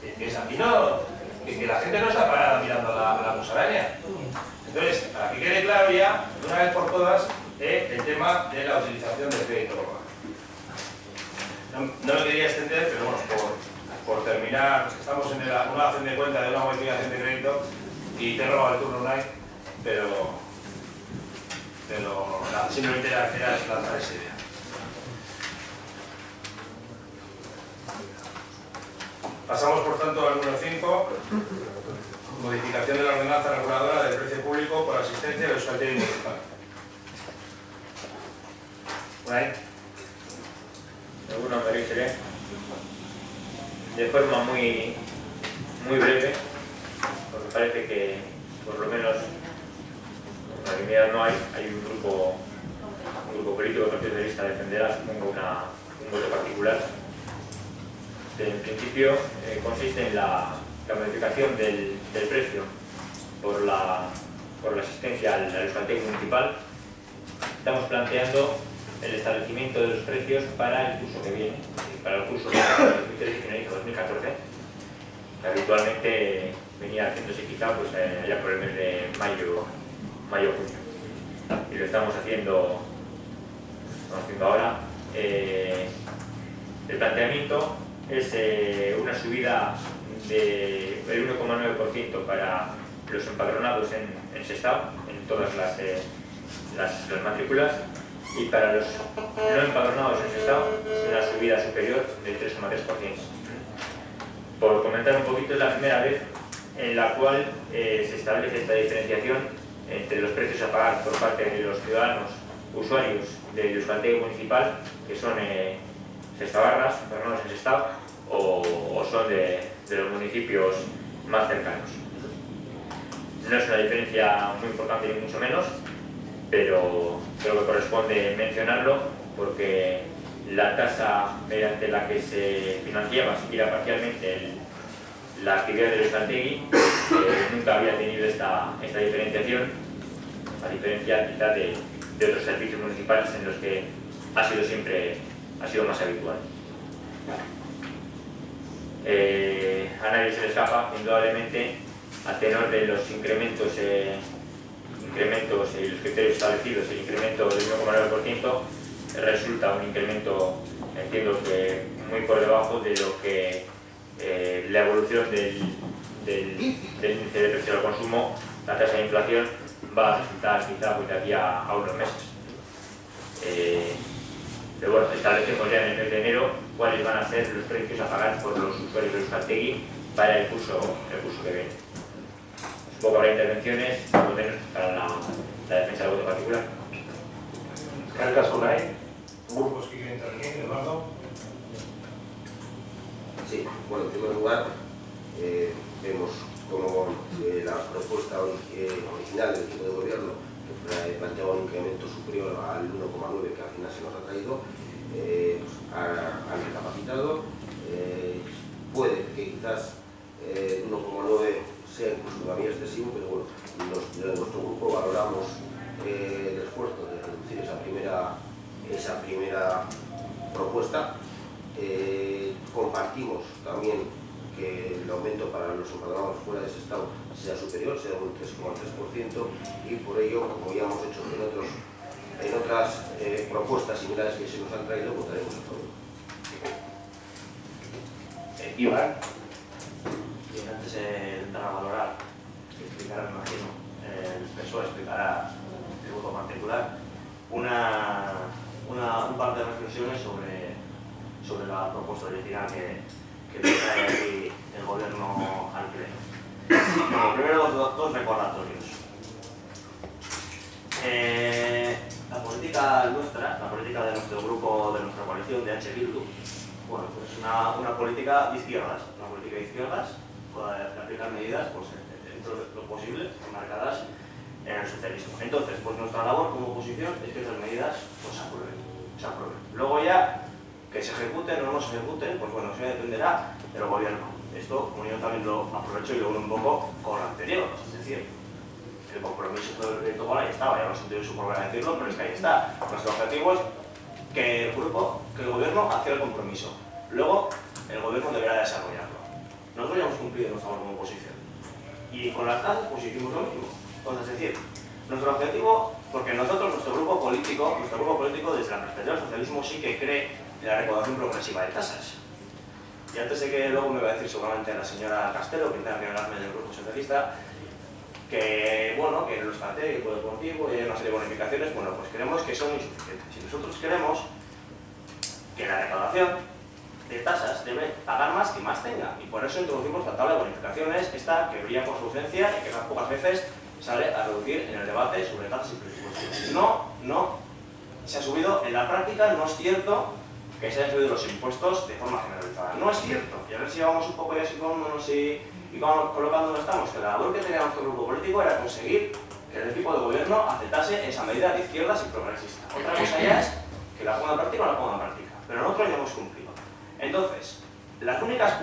que la gente no está parada mirando la musaraña. Entonces, para que quede claro ya, de una vez por todas, el tema de la utilización del crédito global. No me quería extender, pero bueno, por terminar, estamos en una dación de cuenta de una modificación de crédito y te he robado el turno online, pero simplemente era lanzar esa idea. Pasamos por tanto al número 5, modificación de la ordenanza reguladora del precio público por asistencia de Euskaltegi municipal. ¿Por ahí? Alguna me referiré de forma muy breve, porque parece que por lo menos en la unidad no hay un grupo político que el Partido Socialista defenderá, supongo, un voto particular. En principio consiste en la modificación del precio por la asistencia al Euskaltegi municipal. Estamos planteando el establecimiento de los precios para el curso que viene, para el curso 2013-2014, que habitualmente venía haciéndose quizá pues, allá por el mes de mayo-junio. Y lo estamos haciendo ahora. El planteamiento es una subida del 1,9% para los empadronados en Sestao, en todas las matrículas, y para los no empadronados en Sestao una subida superior del 3,3%. Por comentar un poquito, es la primera vez en la cual se establece esta diferenciación entre los precios a pagar por parte de los ciudadanos usuarios del Euskaltegi municipal, que son sestabarras, empadronados en Sestao, o son de los municipios más cercanos. No es una diferencia muy importante ni mucho menos, pero creo que corresponde mencionarlo porque la tasa mediante la que se financiaba siquiera parcialmente la actividad del Euskaltegi nunca había tenido esta diferenciación, a diferencia quizá de otros servicios municipales en los que ha sido más habitual. A nadie se le escapa, indudablemente, a tenor de los incrementos y los criterios establecidos, el incremento del 1,9% resulta un incremento, entiendo que muy por debajo de lo que la evolución del índice de precio al consumo, la tasa de inflación, va a resultar quizá pues, de aquí a unos meses. Pero bueno, establecemos ya en el mes de enero cuáles van a ser los precios a pagar por los usuarios de Euskaltegi para el curso que viene. Supongo que habrá intervenciones, por lo menos para la defensa del voto particular. ¿Cargas por ahí? ¿Grupos que quieren intervenir, Eduardo? Sí, bueno, en primer lugar, vemos como la propuesta original del equipo de gobierno que planteaba un incremento superior al 1,9 que al final se nos ha traído, han recapacitado. Puede que quizás 1,9 sea incluso todavía excesivo, pero bueno, en nuestro grupo valoramos el esfuerzo de reducir esa primera propuesta. Compartimos también que el aumento para los empadronados fuera de ese estado sea superior, sea un 3,3%, y por ello, como ya hemos hecho en otras propuestas similares que se nos han traído, votaremos a favor. Iván. Y antes de entrar a valorar, explicará, me imagino, el PSOE explicará el voto particular, un par de reflexiones sobre la propuesta original que trae aquí el gobierno al pleno. Bueno, primero dos recordatorios. La política de nuestro grupo, de nuestra coalición de H. Bildu, bueno, pues es una política de izquierdas, puede aplicar medidas pues, dentro de lo posible, enmarcadas en el socialismo. Entonces, pues nuestra labor como oposición es que esas medidas pues, se aprueben. Luego ya, que se ejecuten o no se ejecuten, pues bueno, eso ya dependerá del gobierno. Esto, como yo también lo aprovecho y lo uno un poco con lo anterior, es decir, el compromiso del proyecto ahí estaba, ya no sentido su problema decirlo, pero es que ahí está. Nuestro objetivo es que el gobierno haga el compromiso. Luego, el gobierno deberá desarrollarlo. Nosotros ya hemos cumplido nuestra labor como oposición. Y con las tasas, pues hicimos lo mismo. Entonces, es decir, nuestro objetivo, porque nosotros, nuestro grupo político, desde la perspectiva del socialismo, sí que cree en la recaudación progresiva de tasas. Y antes de que luego me va a decir seguramente la señora Castelo, que tenga que hablarme del grupo socialista, que bueno, que en el Euskaltel, el equipo deportivo y hay una serie de bonificaciones, bueno, pues creemos que son insuficientes. Y nosotros queremos que la recaudación de tasas debe pagar más que más tenga, y por eso introducimos la tabla de bonificaciones, esta que brilla por su ausencia y que más pocas veces sale a reducir en el debate sobre tasas y presupuestos. No se ha subido, en la práctica no es cierto que se hayan subido los impuestos de forma generalizada, no es cierto. Y a ver si vamos un poco ya situándonos y colocando donde estamos, que la labor que tenía nuestro grupo político era conseguir que el equipo de gobierno aceptase esa medida de izquierdas y progresista. Otra cosa ya es que la ponga en práctica o no la ponga en práctica, pero nosotros ya hemos cumplido. Entonces, las únicas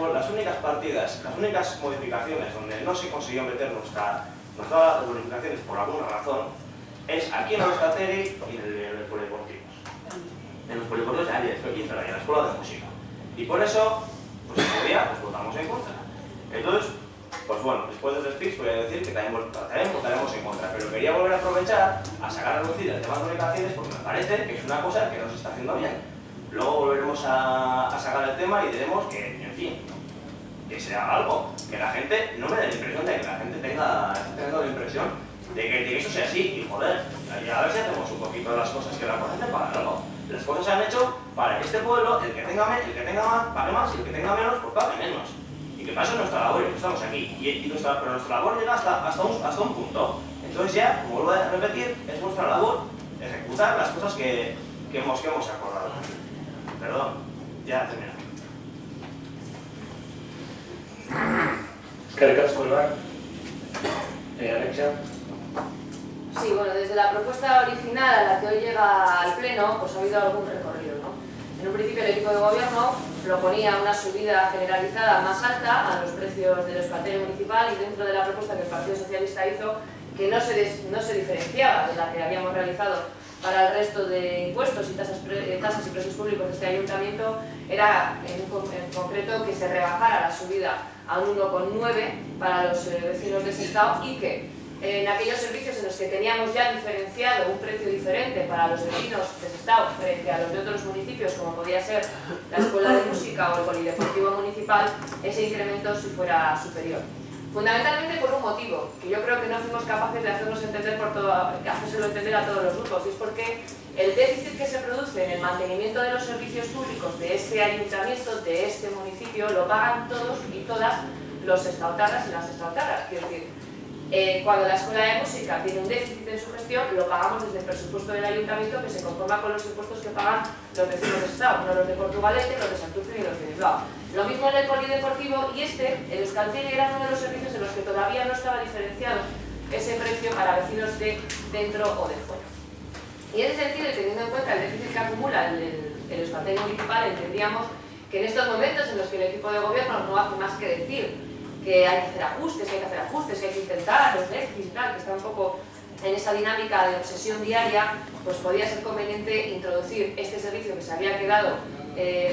partidas, las únicas modificaciones donde no se consiguió meter nuestras bonificaciones por alguna razón es aquí en los Euskaltel y en los polideportivos. En los polideportivos y en la escuela de música. Y por eso, pues ese día pues, votamos en contra. Entonces, pues bueno, después de este speech voy a decir que también votaremos en contra, pero quería volver a aprovechar a sacar a reducir el tema de bonificaciones porque me parece que es una cosa que no se está haciendo bien. Luego volveremos a sacar el tema y diremos que, en fin, que se haga algo, que la gente no me dé la impresión de que la gente tenga la impresión de que eso sea así, y joder, y a ver si hacemos un poquito de las cosas que las cosas hacen para algo. Las cosas se han hecho para que este pueblo, el que tenga más, pague más, y el que tenga menos, pues pague menos. Y que pase nuestra labor, y que estamos aquí. Pero nuestra labor llega hasta un punto. Entonces ya, como vuelvo a repetir, es nuestra labor ejecutar las cosas que hemos acordado. Perdón, ya termino. ¿Qué recasco, Iván? Alexia. Sí, bueno, desde la propuesta original a la que hoy llega al Pleno, pues ha habido algún recorrido, ¿no? En un principio el equipo de gobierno proponía una subida generalizada más alta a los precios del Euskaltel municipal, y dentro de la propuesta que el Partido Socialista hizo, que no se diferenciaba de la que habíamos realizado para el resto de impuestos y tasas y precios públicos de este ayuntamiento, era en concreto que se rebajara la subida a un 1,9 para los vecinos de Sestao, y que en aquellos servicios en los que teníamos ya diferenciado un precio diferente para los vecinos de Sestao frente a los de otros municipios, como podía ser la escuela de música o el polideportivo municipal, ese incremento sí fuera superior. Fundamentalmente por un motivo, que yo creo que no fuimos capaces de hacérselo entender a todos los grupos, y es porque el déficit que se produce en el mantenimiento de los servicios públicos de este ayuntamiento, de este municipio, lo pagan todos y todas los sestaotarras y las sestaotarras. Quiero decir, cuando la escuela de música tiene un déficit en su gestión, lo pagamos desde el presupuesto del ayuntamiento, que se conforma con los impuestos que pagan los vecinos de Sestao, no los de Portugalete, los de Santurce ni los de Bilbao. Lo mismo en el polideportivo, y el Euskaltel era uno de los servicios en los que todavía no estaba diferenciado ese precio para vecinos de dentro o de fuera. Y en ese sentido, y teniendo en cuenta el déficit que acumula el Euskaltel municipal, entendíamos que en estos momentos en los que el equipo de gobierno no hace más que decir que hay que hacer ajustes, que hay que intentar los déficits y tal, que está un poco en esa dinámica de obsesión diaria, pues podía ser conveniente introducir este servicio que se había quedado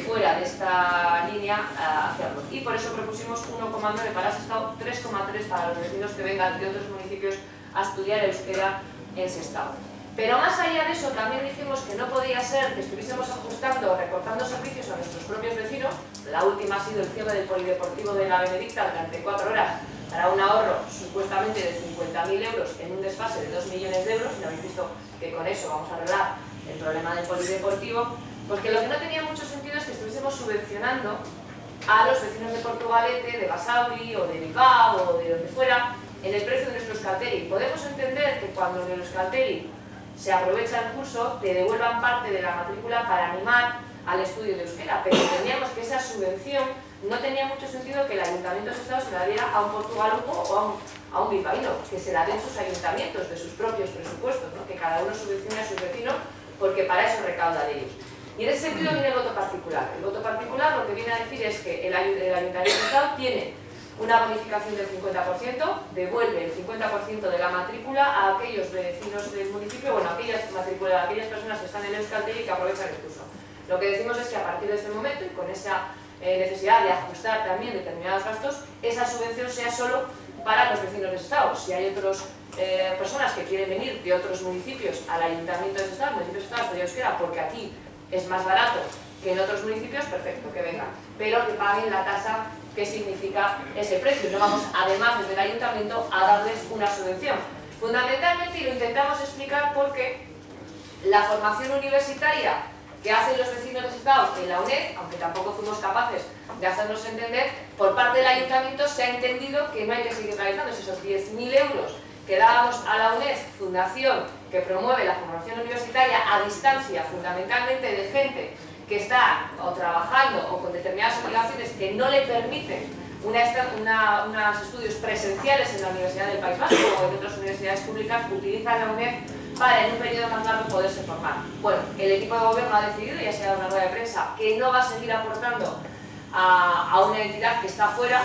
fuera de esta línea a hacerlo. Y por eso propusimos 1,9 para Sestao, 3,3 para los vecinos que vengan de otros municipios a estudiar euskera en Sestao. Pero más allá de eso, también dijimos que no podía ser que estuviésemos ajustando o recortando servicios a nuestros propios vecinos. La última ha sido el cierre del polideportivo de la Benedicta durante 4 horas para un ahorro supuestamente de 50.000 euros en un desfase de 2 millones de euros, y habéis visto que con eso vamos a arreglar el problema del polideportivo, porque lo que no tenía mucho sentido es que estuviésemos subvencionando a los vecinos de Portugalete, de Basauri o de Bilbao o de donde fuera en el precio de nuestro Euskaltel. Podemos entender que cuando en el Euskaltel se aprovecha el curso, te devuelvan parte de la matrícula para animar al estudio de euskera, pero entendíamos que esa subvención no tenía mucho sentido que el Ayuntamiento de Sestao se la diera a un portugaluco o a un bilbaíno, que se la den sus ayuntamientos de sus propios presupuestos, ¿no? Que cada uno subvencione a sus vecinos, porque para eso recauda de ellos. Y en ese sentido viene el voto particular. El voto particular lo que viene a decir es que el Ayuntamiento de Sestao tiene una bonificación del 50%, devuelve el 50% de la matrícula a aquellos vecinos del municipio, bueno, a aquellas personas que están en el Euskaltel y que aprovechan el curso. Lo que decimos es que a partir de este momento, y con esa necesidad de ajustar también determinados gastos, esa subvención sea solo para los vecinos de Sestao. Si hay otras personas que quieren venir de otros municipios al Ayuntamiento de Sestao, el municipio de Sestao estudia euskera porque aquí es más barato que en otros municipios, perfecto, que vengan, pero que paguen la tasa qué significa ese precio. No vamos, además, desde el ayuntamiento a darles una subvención. Fundamentalmente, y lo intentamos explicar porque la formación universitaria que hacen los vecinos de Sestao en la UNED, aunque tampoco fuimos capaces de hacernos entender, por parte del ayuntamiento se ha entendido que no hay que seguir realizando esos 10.000 euros que dábamos a la UNED, fundación que promueve la formación universitaria a distancia, fundamentalmente de gente que está o trabajando o con determinadas obligaciones que no le permiten unos estudios presenciales en la Universidad del País Vasco o en otras universidades públicas, utilizan la UNED para en un periodo más largo poderse formar. Bueno, el equipo de gobierno ha decidido, ya se ha dado una rueda de prensa, que no va a seguir aportando a una entidad que está fuera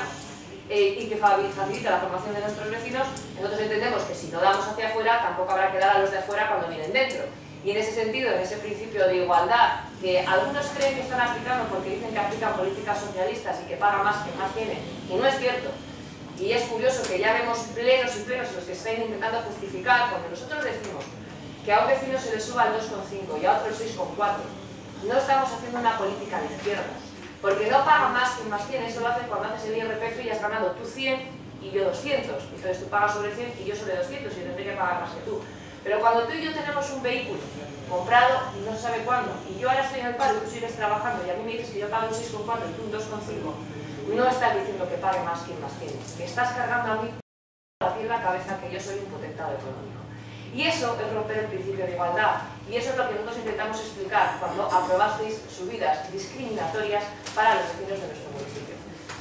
y que facilita la formación de nuestros vecinos. Nosotros entendemos que si no damos hacia afuera, tampoco habrá que dar a los de afuera cuando vienen dentro. Y en ese sentido, en ese principio de igualdad, que algunos creen que están aplicando porque dicen que aplican políticas socialistas y que paga más que más tiene, y no es cierto. Y es curioso que ya vemos plenos y plenos en los que están intentando justificar, cuando nosotros decimos que a un vecino se le suba el 2,5 y a otro el 6,4, no estamos haciendo una política de izquierdas, porque no paga más que más tiene. Eso lo haces cuando haces el IRPF y has ganado tú 100 y yo 200, entonces tú pagas sobre 100 y yo sobre 200 y tendré que pagar más que tú. Pero cuando tú y yo tenemos un vehículo comprado y no se sabe cuándo, y yo ahora estoy en el paro y tú sigues trabajando y a mí me dices que yo pago un 6,4 y tú un 2,5, no estás diciendo que pague más quien más tiene, que estás cargando a mí en la cabeza que yo soy un potentado económico. Y eso es romper el principio de igualdad, y eso es lo que nosotros intentamos explicar cuando aprobasteis subidas discriminatorias para los vecinos de nuestro municipio.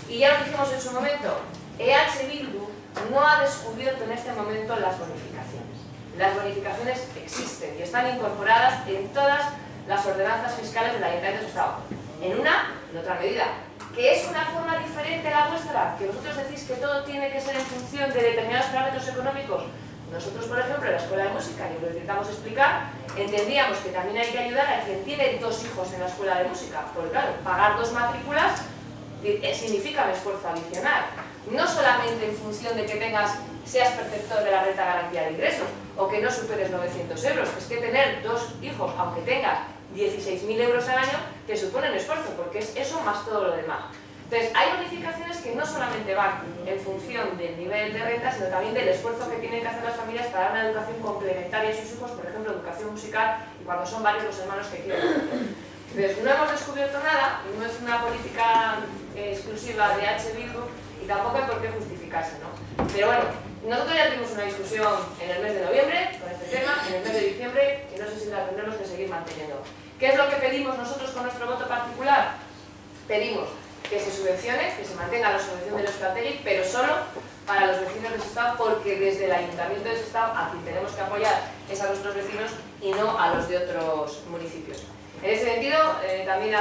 Y ya lo dijimos en su momento, EH Bildu no ha descubierto en este momento las bonificaciones. Las bonificaciones existen y están incorporadas en todas las ordenanzas fiscales del Ayuntamiento de Sestao. En una, en otra medida. ¿Que es una forma diferente a la vuestra? ¿Que vosotros decís que todo tiene que ser en función de determinados parámetros económicos? Nosotros, por ejemplo, en la Escuela de Música, y lo intentamos explicar, entendíamos que también hay que ayudar a quien tiene 2 hijos en la Escuela de Música. Porque claro, pagar 2 matrículas significa un esfuerzo adicional. No solamente en función de que seas perceptor de la renta garantía de ingresos o que no superes 900 euros, es que tener 2 hijos, aunque tengas 16.000 euros al año, te supone un esfuerzo, porque es eso más todo lo demás. Entonces, hay bonificaciones que no solamente van en función del nivel de renta, sino también del esfuerzo que tienen que hacer las familias para dar una educación complementaria a sus hijos, por ejemplo, educación musical, y cuando son varios los hermanos que quieren hacer. Entonces, no hemos descubierto nada, no es una política exclusiva de EH Bildu, y tampoco hay por qué justificarse, ¿no? Pero bueno, nosotros ya tuvimos una discusión en el mes de noviembre con este tema, en el mes de diciembre, y no sé si la tendremos que seguir manteniendo. ¿Qué es lo que pedimos nosotros con nuestro voto particular? Pedimos que se subvencione, que se mantenga la subvención de los Euskaltegi, pero solo para los vecinos de Sestao, porque desde el Ayuntamiento de Sestao a quien tenemos que apoyar es a nuestros vecinos y no a los de otros municipios. En ese sentido, también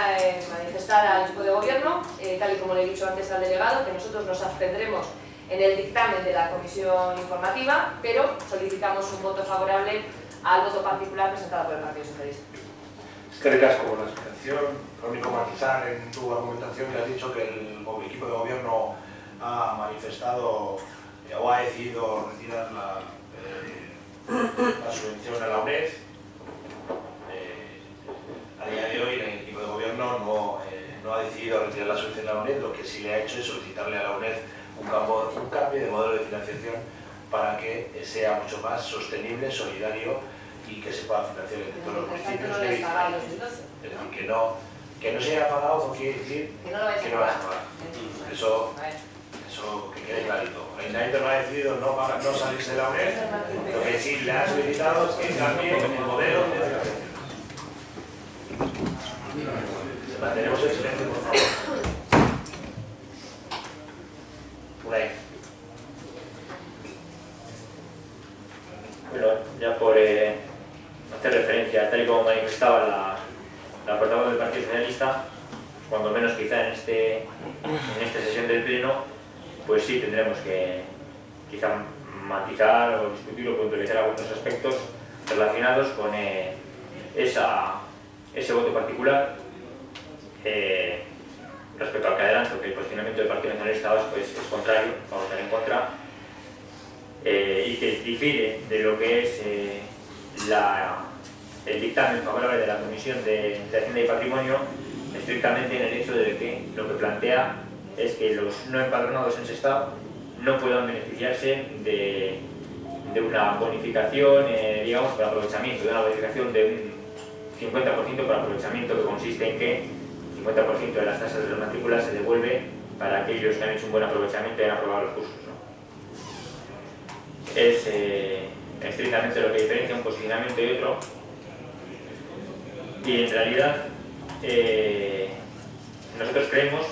manifestar al equipo de gobierno, tal y como le he dicho antes al delegado, que nosotros nos abstendremos en el dictamen de la comisión informativa, pero solicitamos un voto favorable al voto particular presentado por el Partido Socialista. Eskerrik asko por la explicación. Lo único matizar en tu argumentación que has dicho que el equipo de gobierno ha manifestado o ha decidido retirar la subvención a la UNED. A día de hoy el equipo de gobierno no ha decidido retirar la subvención a la UNED, lo que sí le ha hecho es solicitarle a la UNED un cambio de modelo de financiación para que sea mucho más sostenible, solidario y que se pueda financiar en todos los municipios de Bizkaia. Es decir, que no se haya pagado no quiere decir que no lo vayas a pagar. Eso que quede clarito. El Ayuntamiento no ha decidido no salirse de la UNED, lo que sí le ha solicitado es que cambie el modelo de financiación. Mantenemos el silencio, por favor. Por ahí. Bueno, ya por hacer referencia, tal y como manifestaba la portavoz del Partido Socialista, cuando menos quizá en esta sesión del Pleno, pues sí tendremos que quizá matizar o discutir o puntualizar algunos aspectos relacionados con ese voto particular. Respecto al que adelanto, que el posicionamiento del Partido Nacionalista Vasco es contrario, vamos a estar en contra, y que difiere de lo que es el dictamen favorable de la Comisión de Hacienda y Patrimonio, estrictamente en el hecho de que lo que plantea es que los no empadronados en Sestao no puedan beneficiarse de una bonificación, digamos, por aprovechamiento, de una bonificación de un 50% por aprovechamiento, que consiste en que 50% de las tasas de las matrículas se devuelve para aquellos que han hecho un buen aprovechamiento y han aprobado los cursos, ¿no? Es estrictamente lo que diferencia un posicionamiento y otro, y en realidad nosotros creemos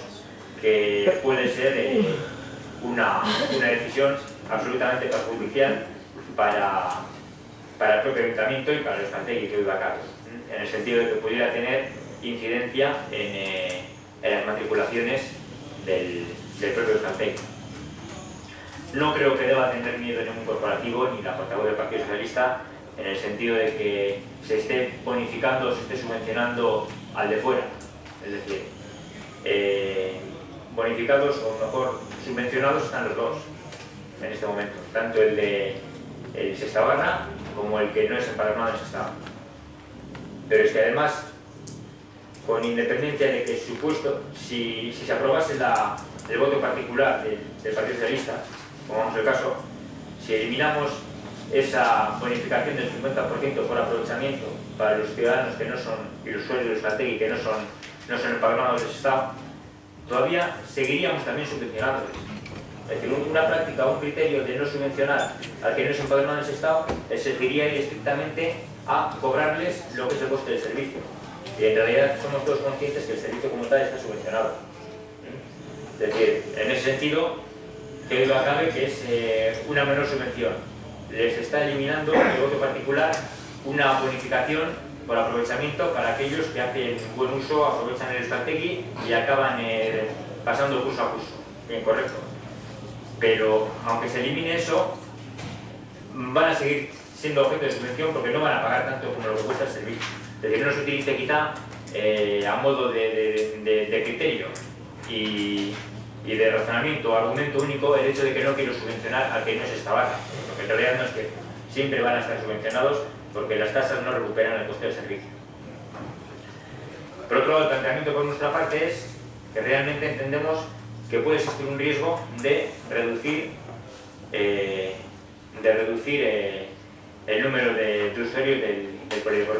que puede ser una decisión absolutamente perjudicial para el propio ayuntamiento y para el Euskaltegi que hoy va a cabo, en el sentido de que pudiera tener incidencia en las matriculaciones del propio Euskaltegi. No creo que deba tener miedo ningún corporativo ni la portavoz del Partido Socialista en el sentido de que se esté bonificando, se esté subvencionando al de fuera. Es decir, bonificados o mejor subvencionados están los dos en este momento, tanto el de Sestabarra como el que no es empadronado en Sestao. Pero es que además, con independencia de que supuesto, si se aprobase el voto particular del Partido Socialista, como vamos el caso, si eliminamos esa bonificación del 50% por aprovechamiento para los ciudadanos que no son, y los usuarios de Euskaltegi que no son empadronados de Sestao, todavía seguiríamos también subvencionándoles. Es decir, una práctica o un criterio de no subvencionar al que no es empadronado en Sestao exigiría ir estrictamente a cobrarles lo que es el coste del servicio. Y en realidad somos todos conscientes que el servicio como tal está subvencionado. Es decir, en ese sentido, que duda cabe que es una menor subvención. Les está eliminando el voto particular una bonificación por aprovechamiento para aquellos que hacen buen uso, aprovechan el Euskaltegi y acaban pasando curso a curso. Bien, correcto. Pero aunque se elimine eso, van a seguir siendo objeto de subvención porque no van a pagar tanto como lo que cuesta el servicio. Es decir, no se utilice quizá a modo de criterio y de razonamiento o argumento único el hecho de que no quiero subvencionar al que no es Sestabarra, porque en realidad no es que siempre van a estar subvencionados porque las tasas no recuperan el coste del servicio. Por otro lado, el planteamiento por nuestra parte es que realmente entendemos que puede existir un riesgo de reducir el número de usuarios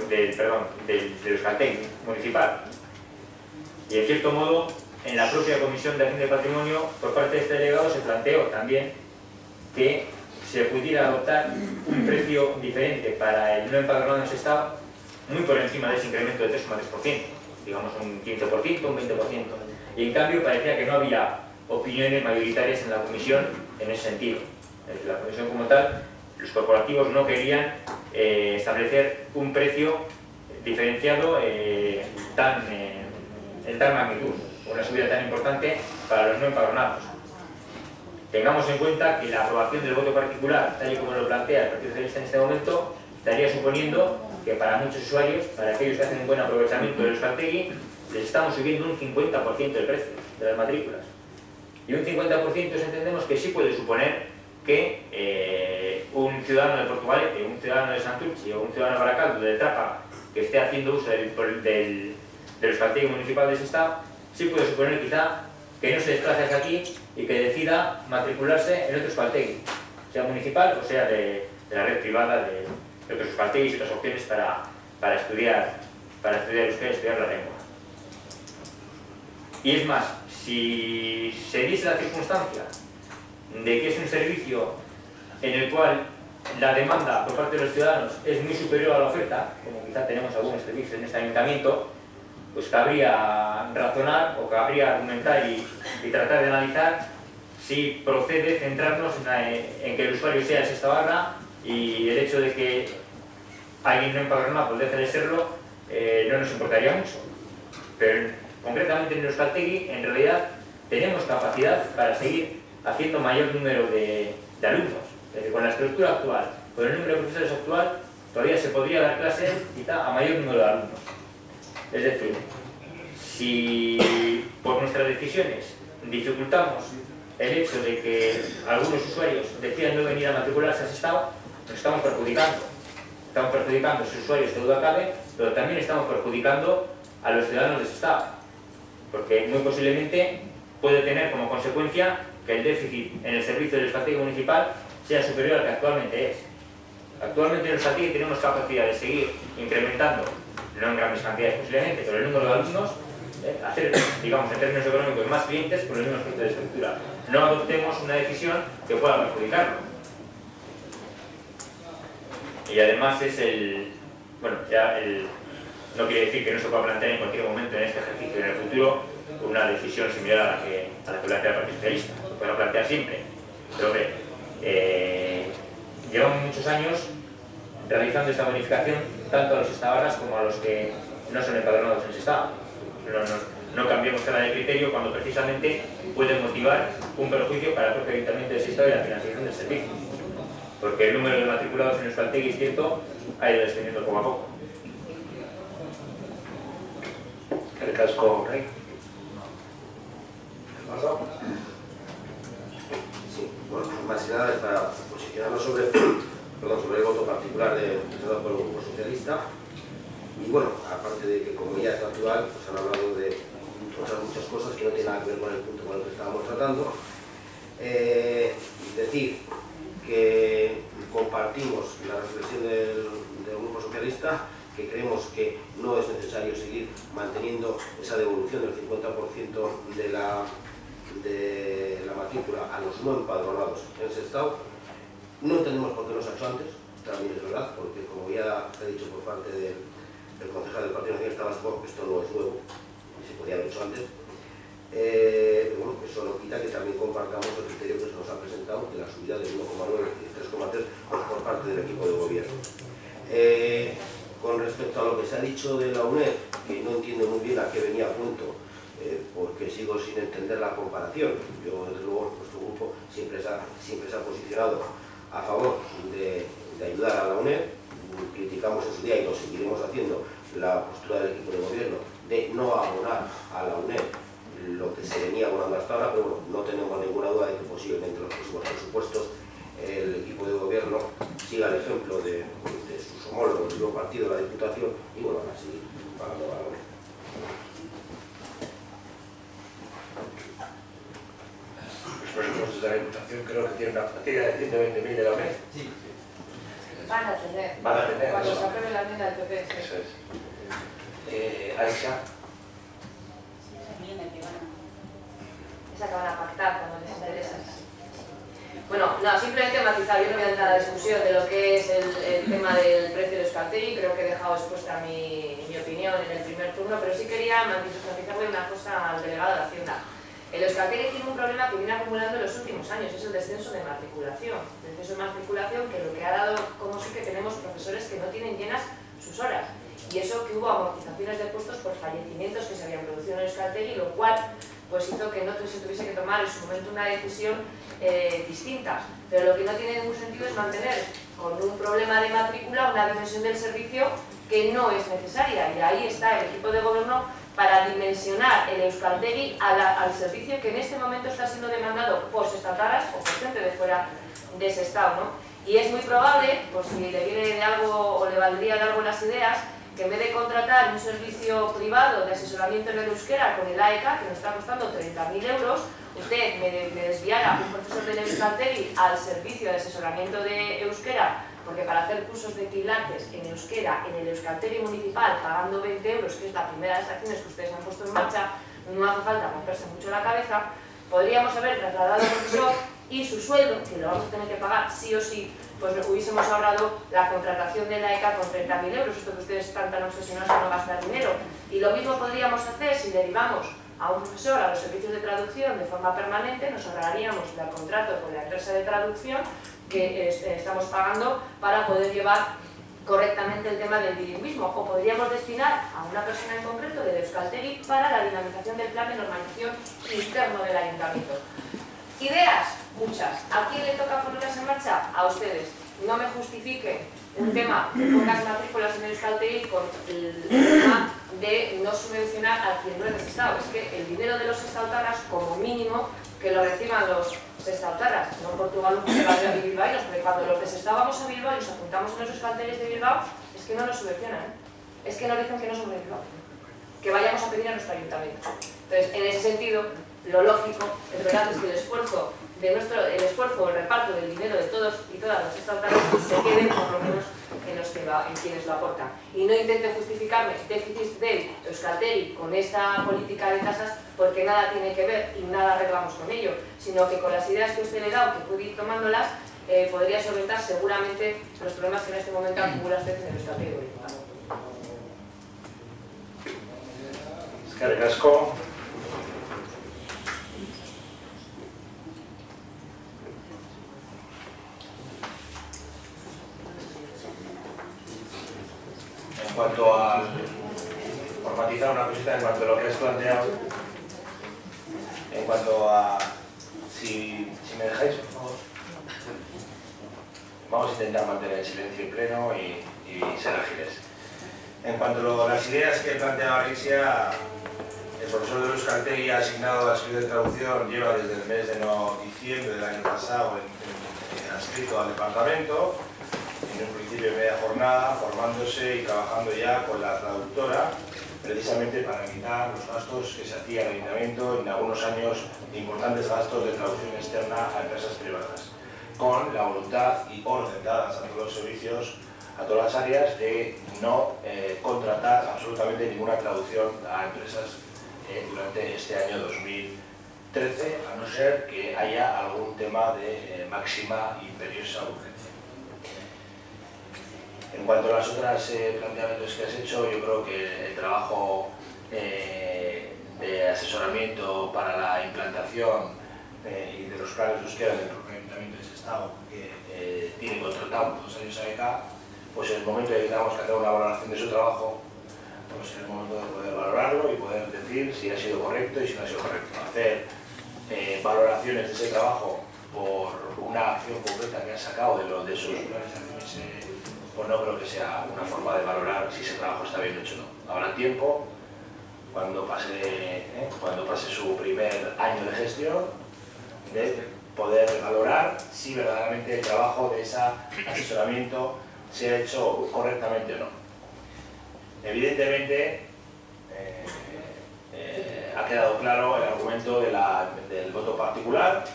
del Euskaltegi municipal. Y en cierto modo, en la propia Comisión de Hacienda y Patrimonio, por parte de este delegado, se planteó también que se pudiera adoptar un precio diferente para el no empadronado en Sestao, muy por encima de ese incremento de 3,3%, digamos un 15%, un 20%. Y en cambio parecía que no había opiniones mayoritarias en la Comisión en ese sentido. La Comisión como tal, los corporativos no querían establecer un precio diferenciado en tal magnitud, una subida tan importante para los no empadronados. Tengamos en cuenta que la aprobación del voto particular, tal y como lo plantea el Partido Socialista en este momento, estaría suponiendo que para muchos usuarios, para aquellos que hacen un buen aprovechamiento del Euskaltegi, les estamos subiendo un 50% el precio de las matrículas. Y un 50% entendemos que sí puede suponer que un ciudadano de Portugalete, un ciudadano de Santurchi o un ciudadano de Baracaldo, de Trapa, que esté haciendo uso del Euskaltegi municipal de Sestao, sí puede suponer quizá que no se desplace hacia aquí y que decida matricularse en otro Euskaltegi, sea municipal o sea de la red privada de otros Euskaltegis y otras opciones para estudiar euskera y estudiar la lengua. Y es más, si se diese la circunstancia de que es un servicio en el cual la demanda por parte de los ciudadanos es muy superior a la oferta, como quizá tenemos algunos servicios en este ayuntamiento, pues cabría razonar o cabría argumentar y tratar de analizar si procede centrarnos en que el usuario sea de Sestabarra y el hecho de que alguien no empadronado deje de serlo no nos importaría mucho. Pero concretamente en Euskaltegi, en realidad, tenemos capacidad para seguir haciendo mayor número de alumnos. Es decir, con la estructura actual, con el número de profesores actual, todavía se podría dar clases quizá a mayor número de alumnos. Es decir, si por nuestras decisiones dificultamos el hecho de que algunos usuarios decidan no venir a matricularse a Sestao, nos estamos perjudicando. Estamos perjudicando a esos usuarios, que duda cabe, pero también estamos perjudicando a los ciudadanos de Sestao. Porque muy posiblemente puede tener como consecuencia que el déficit en el servicio del Euskaltegi municipal sea superior al que actualmente es. Actualmente en Euskaltegi tenemos capacidad de seguir incrementando, no en grandes cantidades posiblemente, pero el número de alumnos, hacer, digamos, en términos económicos, más clientes con los mismos costes de estructura. No adoptemos una decisión que pueda perjudicarlo. Y además es bueno, no quiere decir que no se pueda plantear en cualquier momento en este ejercicio y en el futuro una decisión similar a la que plantea el Partido Socialista. Se puede plantear siempre. Pero hombre, llevamos muchos años realizando esta bonificación tanto a los estabarras como a los que no son empadronados en ese estado. No cambiemos tela de criterio cuando precisamente puede motivar un perjuicio para el propio ayuntamiento de ese estado y la financiación del servicio. Porque el número de matriculados en Euskaltegi, es cierto, ha ido descendiendo poco a poco. El casco, Rey. Sí, bueno, más que nada es para posicionarnos sobre el voto particular presentado por el Grupo Socialista. Y bueno, aparte de que como ya es natural, pues han hablado de otras muchas cosas que no tienen nada que ver con el punto con el que estábamos tratando. Decir que compartimos la reflexión del Grupo Socialista, que creemos que no es necesario seguir manteniendo esa devolución del 50% de la matrícula a los no empadronados en ese estado. No entendemos por qué no se ha hecho antes, también es verdad, porque como ya se ha dicho por parte del concejal del Partido Nacionalista Vasco, esto no es nuevo y se podía haber hecho antes. Bueno, eso no quita que también compartamos el criterio que se nos ha presentado de la subida del 1,9 y 3,3 por parte del equipo de gobierno. Con respecto a lo que se ha dicho de la UNED, que no entiendo muy bien a qué venía a cuento, porque sigo sin entender la comparación. Yo, desde luego, nuestro grupo siempre se ha posicionado a favor de ayudar a la UNED. Criticamos en su día y lo seguiremos haciendo la postura del equipo de gobierno de no abonar a la UNED lo que se venía abonando hasta ahora, pero bueno, no tenemos ninguna duda de que posiblemente en los próximos presupuestos el equipo de gobierno siga el ejemplo de sus homólogos del nuevo partido de la Diputación y bueno, van a seguir pagando a la UNED. Los presupuestos de la Diputación creo que tienen una partida de 120.000 de la UNED. Sí. Van a tener. Cuando eso. se apruebe la enmienda del PP. Eso es. Aisha. Esa que van a pactar cuando les interesa. Bueno, no, simplemente matizar, yo no voy a entrar a la discusión de lo que es el tema del precio de Euskaltegi, creo que he dejado expuesta mi opinión en el primer turno, pero sí quería matizarle una cosa al delegado de Hacienda. El Euskaltegi tiene un problema que viene acumulando en los últimos años, es el descenso de matriculación. El descenso de matriculación que lo que ha dado como sí que tenemos profesores que no tienen llenas sus horas. Y eso que hubo amortizaciones de puestos por fallecimientos que se habían producido en Euskaltegi, lo cual pues hizo que no se tuviese que tomar en su momento una decisión distinta. Pero lo que no tiene ningún sentido es mantener con un problema de matrícula una dimensión del servicio que no es necesaria. Y ahí está el equipo de gobierno para dimensionar el Euskaltegi al servicio que en este momento está siendo demandado por sestataras o por gente de fuera de ese estado, ¿no? Y es muy probable, por si le viene de algo o le valdría de algo las ideas, que en vez de contratar un servicio privado de asesoramiento en el euskera con el AEK, que nos está costando 30.000 euros, usted me desviara un profesor del Euskaltegi al servicio de asesoramiento de euskera, porque para hacer cursos de pilates en euskera en el Euskaltegi municipal, pagando 20 euros, que es la primera de las acciones que ustedes han puesto en marcha, no hace falta romperse mucho la cabeza, podríamos haber trasladado al profesor y su sueldo, que lo vamos a tener que pagar sí o sí, pues hubiésemos ahorrado la contratación de la ECA con 30.000 euros, esto que ustedes están tan obsesionados con no gastar dinero. Y lo mismo podríamos hacer si derivamos a un profesor a los servicios de traducción de forma permanente, nos ahorraríamos el contrato con la empresa de traducción que estamos pagando para poder llevar correctamente el tema del bilingüismo, o podríamos destinar a una persona en concreto del Euskaltegi para la dinamización del plan de normalización interno del ayuntamiento. Ideas, muchas. ¿A quién le toca ponerlas en marcha? A ustedes. No me justifiquen un tema de pocas matrículas en el Euskaltegi con el tema de no subvencionar a quien no es necesitado. Es que el dinero de los sestautarras, como mínimo, que lo reciban los sestautarras, no Portugal, y bilbaínos, porque cuando los desestábamos a Bilbao y nos apuntamos en los Euskaltegis de Bilbao, es que no nos subvencionan, es que nos dicen que no somos de Bilbao, que vayamos a pedir a nuestro ayuntamiento. Entonces, en ese sentido, lo lógico, es verdad, es que el esfuerzo, el reparto del dinero de todos y todas las estatales se quede por lo menos en quienes lo aportan. Y no intente justificarme déficits de Euskaltegi con esta política de tasas porque nada tiene que ver y nada arreglamos con ello, sino que con las ideas que usted le da o que puede ir tomándolas, podría solventar seguramente los problemas que en este momento acumula usted en el Euskaltegi. Eskerrik asko. En cuanto a, por matizar una cosita en cuanto a lo que has planteado, en cuanto a, si me dejáis, por favor, vamos a intentar mantener el silencio en pleno y ser ágiles. En cuanto a las ideas que planteaba Alicia, el profesor de Euskaltegi ha asignado la escritura de traducción, lleva desde el mes de diciembre del año pasado adscrito al departamento, en un principio de media jornada, formándose y trabajando ya con la traductora, precisamente para evitar los gastos que se hacía el ayuntamiento en algunos años, importantes gastos de traducción externa a empresas privadas, con la voluntad y orden dadas a todos los servicios, a todas las áreas, de no contratar absolutamente ninguna traducción a empresas durante este año 2013, a no ser que haya algún tema de máxima imperiosa urgencia. En cuanto a las otras planteamientos que has hecho, yo creo que el trabajo de asesoramiento para la implantación y de los planes de euskera del propio ayuntamiento de Sestao, que tiene contratado 2 años a ECA, pues en el momento de que tengamos que hacer una valoración de su trabajo, pues es el momento de poder valorarlo y poder decir si ha sido correcto y si no ha sido correcto. Hacer valoraciones de ese trabajo por una acción concreta que ha sacado de sus planes de acciones, pues no creo que sea una forma de valorar si ese trabajo está bien hecho o no. Habrá tiempo, cuando pase su primer año de gestión, de poder valorar si verdaderamente el trabajo de ese asesoramiento se ha hecho correctamente o no. Evidentemente, ha quedado claro el argumento del voto particular.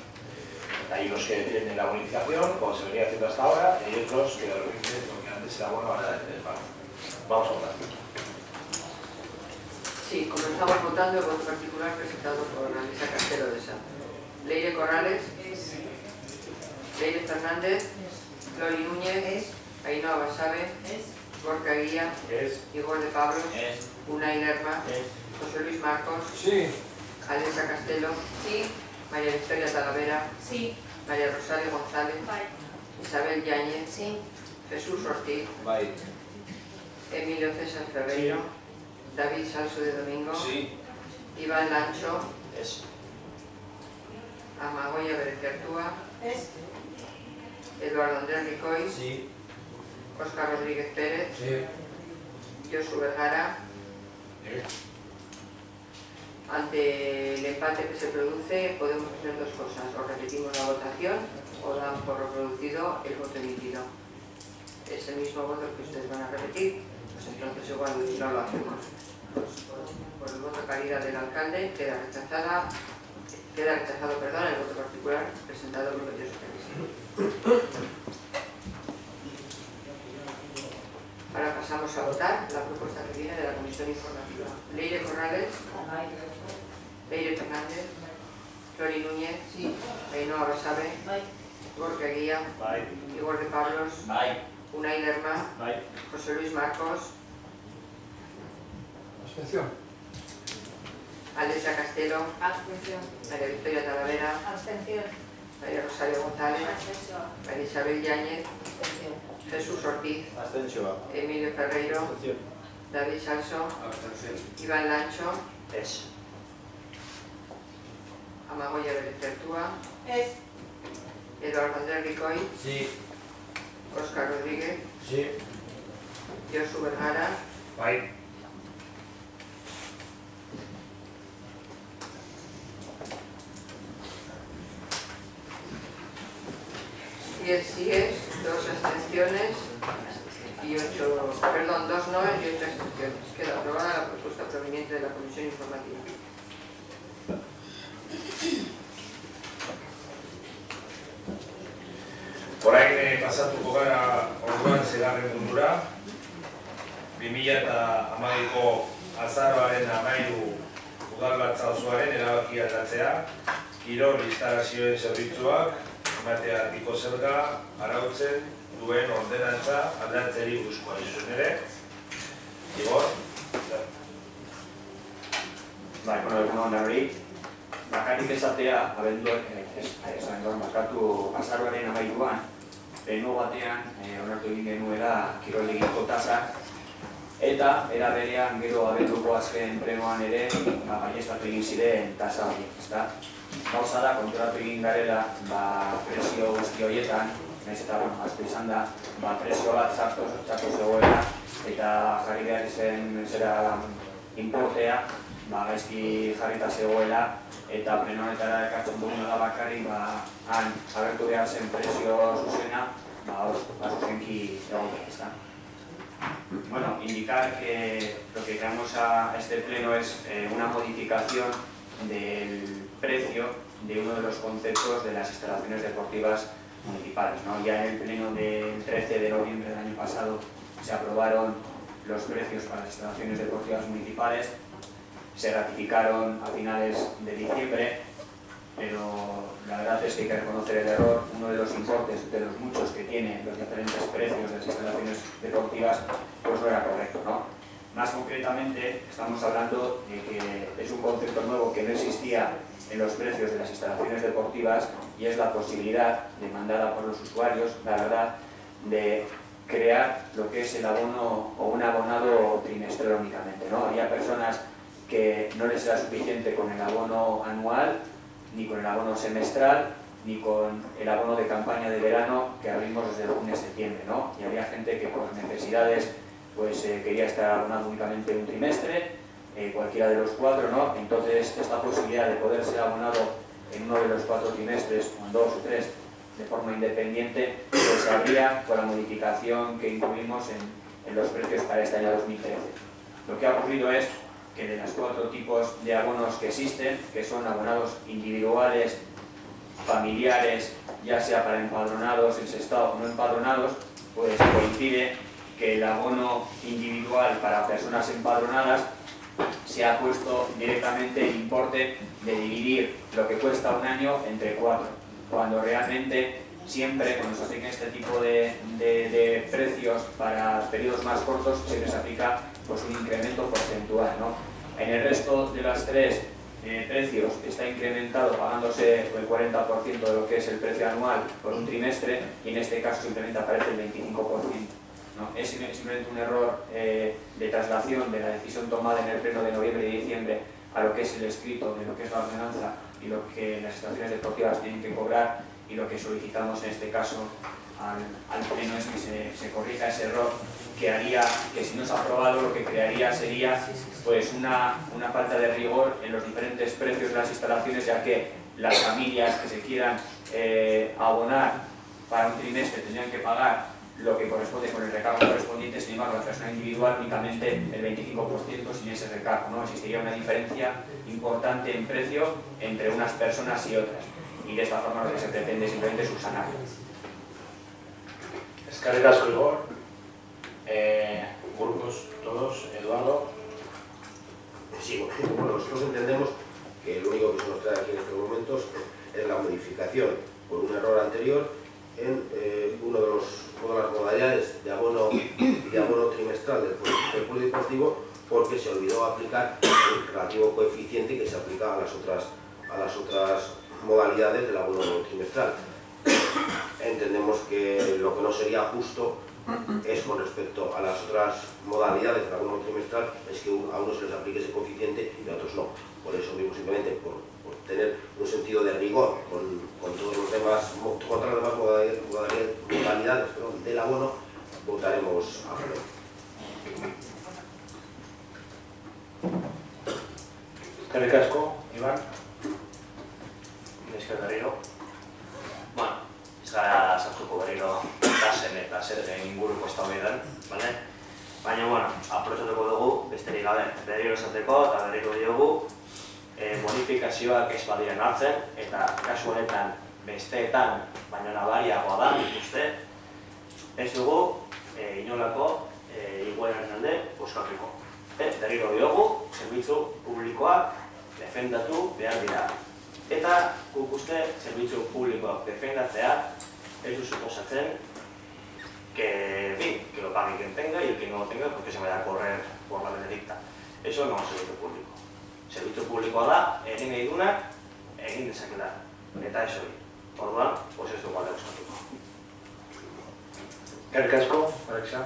Hay unos que defienden la bonificación, como se venía haciendo hasta ahora, y hay otros que dicen lo que antes era bueno, ahora es malo. Vamos a votar. Sí, comenzamos votando el voto particular presentado por Alicia Castelo de Sá. Leire Corrales, Leire Fernández, Lori Núñez, Ainhoa Basabe, Gorka Guía, Igor de Pablos, Unai Lerma, José Luis Marcos, Alicia Castelo, María Victoria Talavera, María Rosario González, Isabel Yáñez, Jesús Ortiz, Emilio César Ferreiro, David Salso de Domingo, Iván Lancho, Amagoya Berecertúa, Eduardo Andrés Ricoy, Óscar Rodríguez Pérez, Josu Vergara. Ante el empate que se produce podemos hacer 2 cosas: o repetimos la votación o dan por reproducido el voto emitido. Es el mismo voto que ustedes van a repetir, pues entonces igual no lo hacemos. Pues por el voto calidad del alcalde queda rechazado el voto particular presentado por el Partido Socialista. Ahora pasamos a votar la propuesta que viene de la Comisión Informativa. Leire Corrales, Leire Fernández, Lori Núñez, Ainhoa Basabe, Gorka Guía, Igor de Pablos, Unai Lerma, José Luis Marcos, Abstención. Alicia Castelo, María Victoria Talavera, María Rosario González, María Isabel Yáñez, Jesús Ortiz, Emilio Ferreiro, David Salso, Iván Lancho, Amagoya Berecertúa, Eduardo Andrés Ricoy, Óscar Rodríguez, Josu Vergara, sí es, 2 abstenciones y 2 noes y 8 abstenciones. Queda aprobada la propuesta proveniente de la Comisión Informativa. Orain pasatuko gara orduan zegarren mundura. 2012ko azaroaren 13 udalbatza osoaren erabaki aldatzea, kirol instalazioen zerbitzuak, emateatiko zerga, arautzen duen ordenantza aldatzeri buruzkoa izan ere. Igor? Bai, egun hori, bakarrik esatea, azaroaren 13an, beno batean onartu egin genuela kiroldegiko tasa, eta era berean gero abenduko azken plenoan ere baieztatu egin ziren tasa horiek, ezta? Gauza da, konturatu egin garela presio guzti horietan, nahiz eta asko izan da, presio bat txarto zegoela, eta jarri behar izen zera importea, gaizki jarrita zegoela, eta plenoanetara ekartzen duguna da bakarrik, han agertu behar zen presio zuzena, zuzenki egotea, ezta? Bueno, indicar que lo que traemos a este pleno es una modificación del precio de uno de los conceptos de las instalaciones deportivas municipales, ¿no? Ya en el pleno del 13 de noviembre del año pasado se aprobaron los precios para las instalaciones deportivas municipales, se ratificaron a finales de diciembre, pero la verdad es que hay que reconocer el error. Uno de los importes, de los muchos que tienen los diferentes precios de las instalaciones deportivas, pues no era correcto, ¿no? Más concretamente, estamos hablando de que es un concepto nuevo que no existía en los precios de las instalaciones deportivas, y es la posibilidad demandada por los usuarios, la verdad, de crear lo que es el abono o un abonado trimestral únicamente, ¿no? Había personas que no les era suficiente con el abono anual, ni con el abono semestral, ni con el abono de campaña de verano que abrimos desde el junio-septiembre, ¿no? Y había gente que por necesidades pues quería estar abonado únicamente un trimestre, cualquiera de los 4, ¿no? Entonces esta posibilidad de poder ser abonado en uno de los 4 trimestres, o en 2 o 3, de forma independiente, pues se abría con la modificación que incluimos en los precios para este año 2013. Lo que ha ocurrido es que de los 4 tipos de abonos que existen, que son abonados individuales, familiares, ya sea para empadronados, ensestados o no empadronados, pues coincide que el abono individual para personas empadronadas se ha puesto directamente el importe de dividir lo que cuesta un año entre 4, cuando realmente siempre cuando se aplican este tipo de precios para periodos más cortos siempre se aplica pues un incremento porcentual, ¿no? En el resto de las 3 precios está incrementado pagándose el 40% de lo que es el precio anual por un trimestre, y en este caso simplemente aparece el 25%. ¿No? Es simplemente un error de traslación de la decisión tomada en el pleno de noviembre y diciembre a lo que es el escrito de lo que es la ordenanza y lo que las instalaciones deportivas tienen que cobrar, y lo que solicitamos en este caso al pleno es que se corrija ese error, que haría que si no se ha aprobado lo que crearía sería pues una falta de rigor en los diferentes precios de las instalaciones, ya que las familias que se quieran abonar para un trimestre tendrían que pagar lo que corresponde con el recargo correspondiente, sin embargo, la persona individual únicamente el 25% sin ese recargo, ¿no? Existiría una diferencia importante en precio entre unas personas y otras, y de esta forma lo que se pretende es simplemente subsanarlo. Eskerrik asko, Igor. Grupos todos, Eduardo. Sí, bueno, nosotros entendemos que lo único que se nos trae aquí en estos momentos es la modificación por un error anterior en una de las modalidades de abono trimestral del polideportivo, porque se olvidó aplicar el relativo coeficiente que se aplica a las otras modalidades del abono trimestral. Entendemos que lo que no sería justo es, con respecto a las otras modalidades del abono trimestral, es que a unos se les aplique ese coeficiente y a otros no. Por eso mismo, simplemente por tener un sentido de rigor con todos los demás, con todas las demás modalidades del abono, votaremos a favor. Eskerrik asko, Iván. Esker berriro. Bueno, ez gara sartuko berriro tasen eta zergen inguruko eztabaidan, bale? Baina, bueno, aprobetxatuko dugu, besterik gabe, berriro esateko eta berriro diogu bonifikazioak ez badiren hartzen, eta kasu honetan besteetan baina nabariagoa da, uste, ez dugu inolako igualaren alde bozkatuko. Berriro diogu, zerbitzu publikoak defendatu behar dira. Eta guk uste zerbitzu publikoak defendatzea ez du suposatzen que lo pague quien tenga y el que no lo tenga porque se vaya a correr por la benedicta. Eso no es servicio público. Servicio público da, egin nahi dunak, egin dezakela. Eta ez hori. Orduan, pues ez dugu alde bozkatuko. Carcasco, Alexa.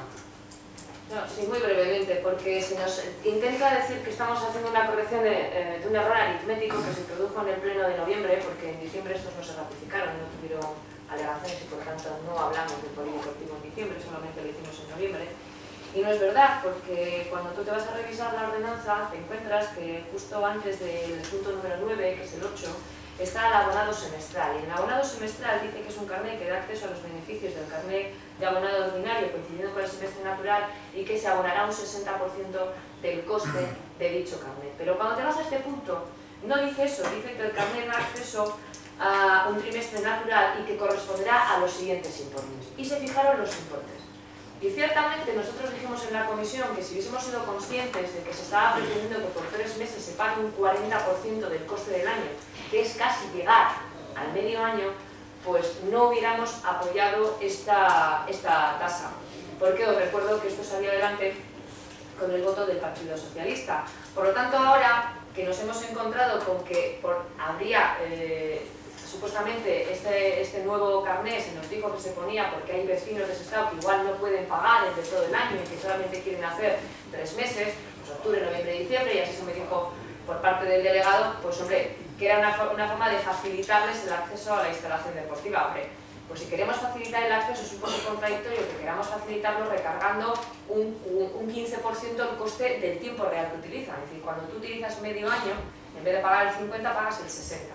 No, sí, muy brevemente, porque se nos intenta decir que estamos haciendo una corrección de un error aritmético que se produjo en el pleno de noviembre, porque en diciembre estos no se ratificaron, no tuvieron alegaciones y por tanto no hablamos del polideportivo en diciembre, solamente lo hicimos en noviembre. Y no es verdad, porque cuando tú te vas a revisar la ordenanza te encuentras que justo antes del punto número 9, que es el 8, está el abonado semestral. Y el abonado semestral dice que es un carnet que da acceso a los beneficios del carnet de abonado ordinario coincidiendo con el semestre natural y que se abonará un 60% del coste de dicho carnet. Pero cuando te vas a este punto, no dice eso, dice que el carnet da acceso a un trimestre natural y que corresponderá a los siguientes importes. Y se fijaron los importes. Y ciertamente nosotros dijimos en la comisión que si hubiésemos sido conscientes de que se estaba pretendiendo que por 3 meses se pague un 40% del coste del año, que es casi llegar al medio año, pues no hubiéramos apoyado esta tasa. Porque os recuerdo que esto salió adelante con el voto del Partido Socialista. Por lo tanto, ahora que nos hemos encontrado con que habría supuestamente este nuevo carné, se nos dijo que se ponía porque hay vecinos de Sestao que igual no pueden pagar el de todo el año y que solamente quieren hacer 3 meses, pues octubre, noviembre y diciembre, y así se me dijo por parte del delegado, pues hombre, que era una forma de facilitarles el acceso a la instalación deportiva. Hombre, pues si queremos facilitar el acceso es un poco contradictorio que queramos facilitarlo recargando un 15% el coste del tiempo real que utilizan. Es decir, cuando tú utilizas medio año, en vez de pagar el 50, pagas el 60.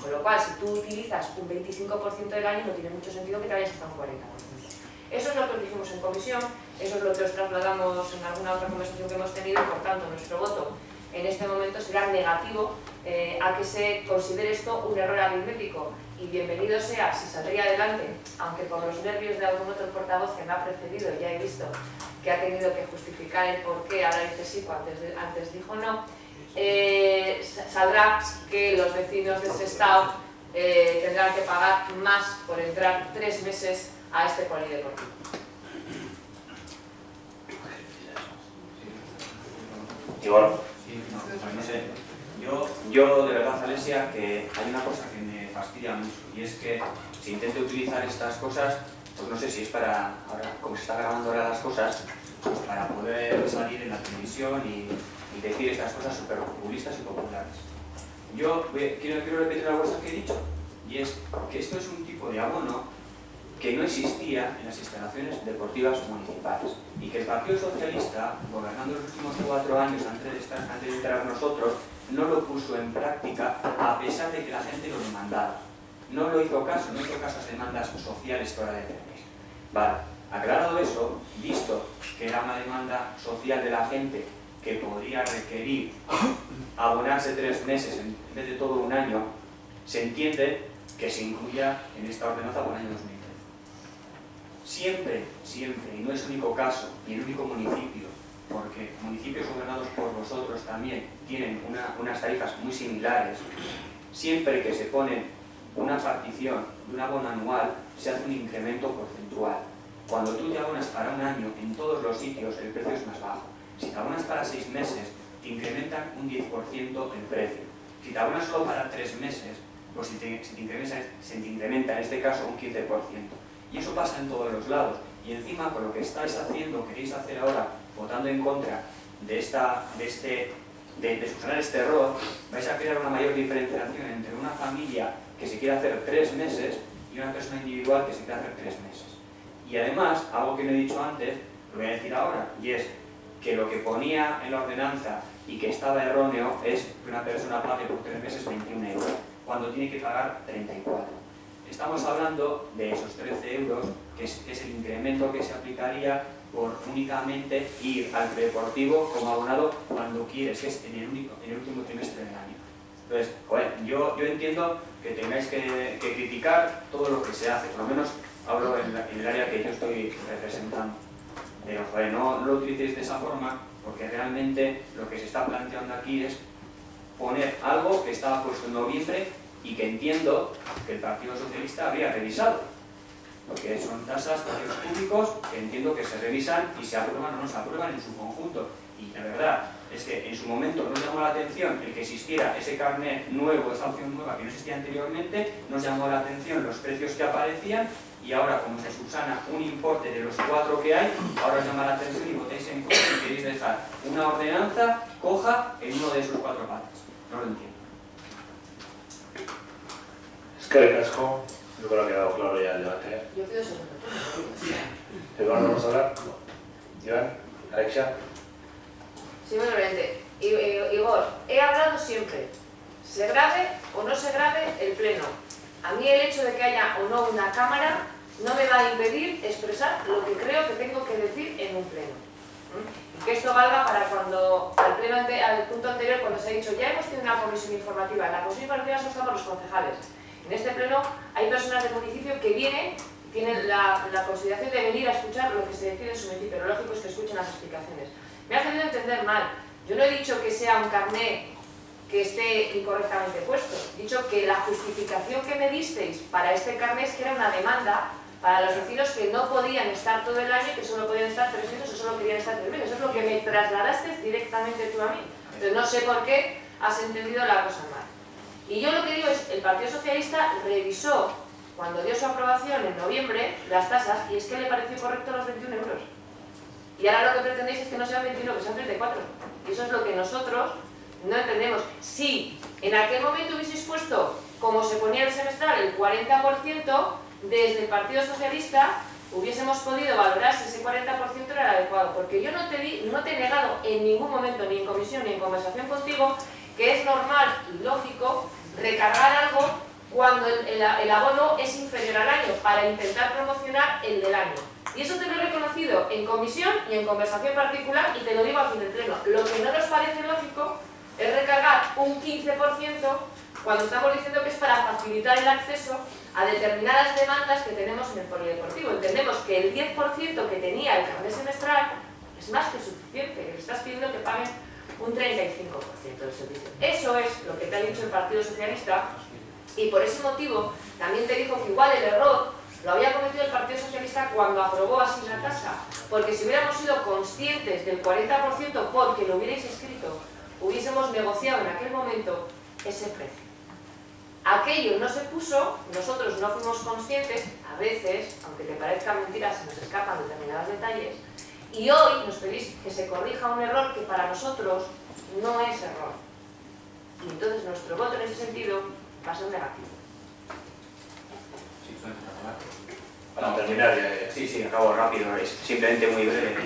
Con lo cual, si tú utilizas un 25% del año, no tiene mucho sentido que te vayas hasta un 40%. Eso es lo que os dijimos en comisión, eso es lo que os trasladamos en alguna otra conversación que hemos tenido y por tanto nuestro voto en este momento será negativo a que se considere esto un error aritmético. Y bienvenido sea si saldría adelante, aunque por los nervios de algún otro portavoz que me ha precedido, ya he visto que ha tenido que justificar el por qué, ahora dice sí, antes dijo no. Saldrá que los vecinos de Sestao tendrán que pagar más por entrar 3 meses a este polideportivo. Igual. Sí, no, pues no sé. Yo de verdad, Alesia, que hay una cosa que me fastidia mucho y es que si intento utilizar estas cosas, pues no sé si es para, ahora como se está grabando ahora las cosas, pues para poder salir en la televisión y decir estas cosas súper populistas y populares. Yo quiero repetir una cosa que he dicho, y es que esto es un tipo de abono que no existía en las instalaciones deportivas municipales y que el Partido Socialista, gobernando los últimos 4 años antes de entrar nosotros, no lo puso en práctica a pesar de que la gente lo demandaba. No lo hizo caso, no hizo caso a las demandas sociales que ahora defendéis. Vale, aclarado eso, visto que era una demanda social de la gente que podría requerir abonarse 3 meses en vez de todo un año, se entiende que se incluya en esta ordenanza por el año 2013. Siempre, y no es el único caso, ni el único municipio, porque municipios gobernados por vosotros también tienen unas tarifas muy similares, siempre que se pone una partición de un abono anual, se hace un incremento porcentual. Cuando tú te abonas para un año, en todos los sitios el precio es más bajo. Si te abonas para 6 meses, te incrementan un 10% el precio. Si te abonas solo para 3 meses, pues se te incrementa en este caso un 15%. Y eso pasa en todos los lados. Y encima, con lo que estáis haciendo, queréis hacer ahora, votando en contra de subsanar este error, vais a crear una mayor diferenciación entre una familia que se quiere hacer 3 meses y una persona individual que se quiere hacer 3 meses. Y además, algo que no he dicho antes, lo voy a decir ahora, y es que lo que ponía en la ordenanza y que estaba erróneo es que una persona pague por 3 meses 21 euros, cuando tiene que pagar 34. Estamos hablando de esos 13 euros, que es el incremento que se aplicaría por únicamente ir al deportivo como abonado cuando quieres, que es en el último trimestre del año. Entonces, joder, yo entiendo que tengáis que criticar todo lo que se hace, por lo menos hablo en el área que yo estoy representando. Pero, joder, no lo utilicéis de esa forma, porque realmente lo que se está planteando aquí es poner algo que estaba puesto en noviembre y que entiendo que el Partido Socialista habría revisado. Porque son tasas, precios públicos, que entiendo que se revisan y se aprueban o no se aprueban en su conjunto. Y la verdad es que en su momento nos llamó la atención el que existiera ese carnet nuevo, esa opción nueva que no existía anteriormente, nos llamó la atención los precios que aparecían y ahora como se subsana un importe de los 4 que hay, ahora os llama la atención y votéis en contra y queréis dejar una ordenanza coja en uno de esos 4 patas. No lo entiendo. Es que el casco, yo creo que ha quedado claro ya el debate. Yo pido segundo turno. ¿Eduardo vamos a hablar? Iván, Alexia. Sí, muy brevemente. Igor, he hablado siempre, se grabe o no se grabe el pleno. A mí el hecho de que haya o no una cámara no me va a impedir expresar lo que creo que tengo que decir en un pleno. Y que esto valga para cuando, al punto anterior, cuando se ha dicho ya hemos tenido una comisión informativa. En la comisión informativa solo estamos los concejales. En este pleno hay personas del municipio que vienen y tienen la consideración de venir a escuchar lo que se decide en su municipio. Lo lógico es que escuchen las explicaciones. Me has debido entender mal. Yo no he dicho que sea un carné que esté incorrectamente puesto. He dicho que la justificación que me disteis para este carné es que era una demanda para los vecinos que no podían estar todo el año, que solo podían estar 3 meses o solo querían estar 3 meses. Eso es lo que me trasladaste directamente tú a mí. Entonces no sé por qué has entendido la cosa mal. Y yo lo que digo es, el Partido Socialista revisó, cuando dio su aprobación en noviembre, las tasas, y es que le pareció correcto los 21 euros. Y ahora lo que pretendéis es que no sean 21, que sean 34. Y eso es lo que nosotros no entendemos. Si en aquel momento hubieseis puesto, como se ponía el semestral, el 40%, desde el Partido Socialista hubiésemos podido valorar si ese 40% era el adecuado. Porque yo no te he negado en ningún momento, ni en comisión ni en conversación contigo, que es normal y lógico recargar algo cuando el abono es inferior al año, para intentar promocionar el del año. Y eso te lo he reconocido en comisión y en conversación particular y te lo digo al fin del pleno. Lo que no nos parece lógico es recargar un 15% cuando estamos diciendo que es para facilitar el acceso a determinadas demandas que tenemos en el polideportivo. Entendemos que el 10% que tenía el carnet semestral es más que suficiente, que le estás pidiendo que paguen un 35% del servicio. Eso es lo que te ha dicho el Partido Socialista y por ese motivo también te dijo que igual el error lo había cometido el Partido Socialista cuando aprobó así la tasa, porque si hubiéramos sido conscientes del 40% porque lo hubierais escrito, hubiésemos negociado en aquel momento ese precio. Aquello no se puso, nosotros no fuimos conscientes, a veces, aunque te parezca mentira, se nos escapan determinados detalles, y hoy nos pedís que se corrija un error que para nosotros no es error. Y entonces nuestro voto en ese sentido va a ser negativo. Para terminar ya. Sí, acabo rápido, es simplemente muy breve.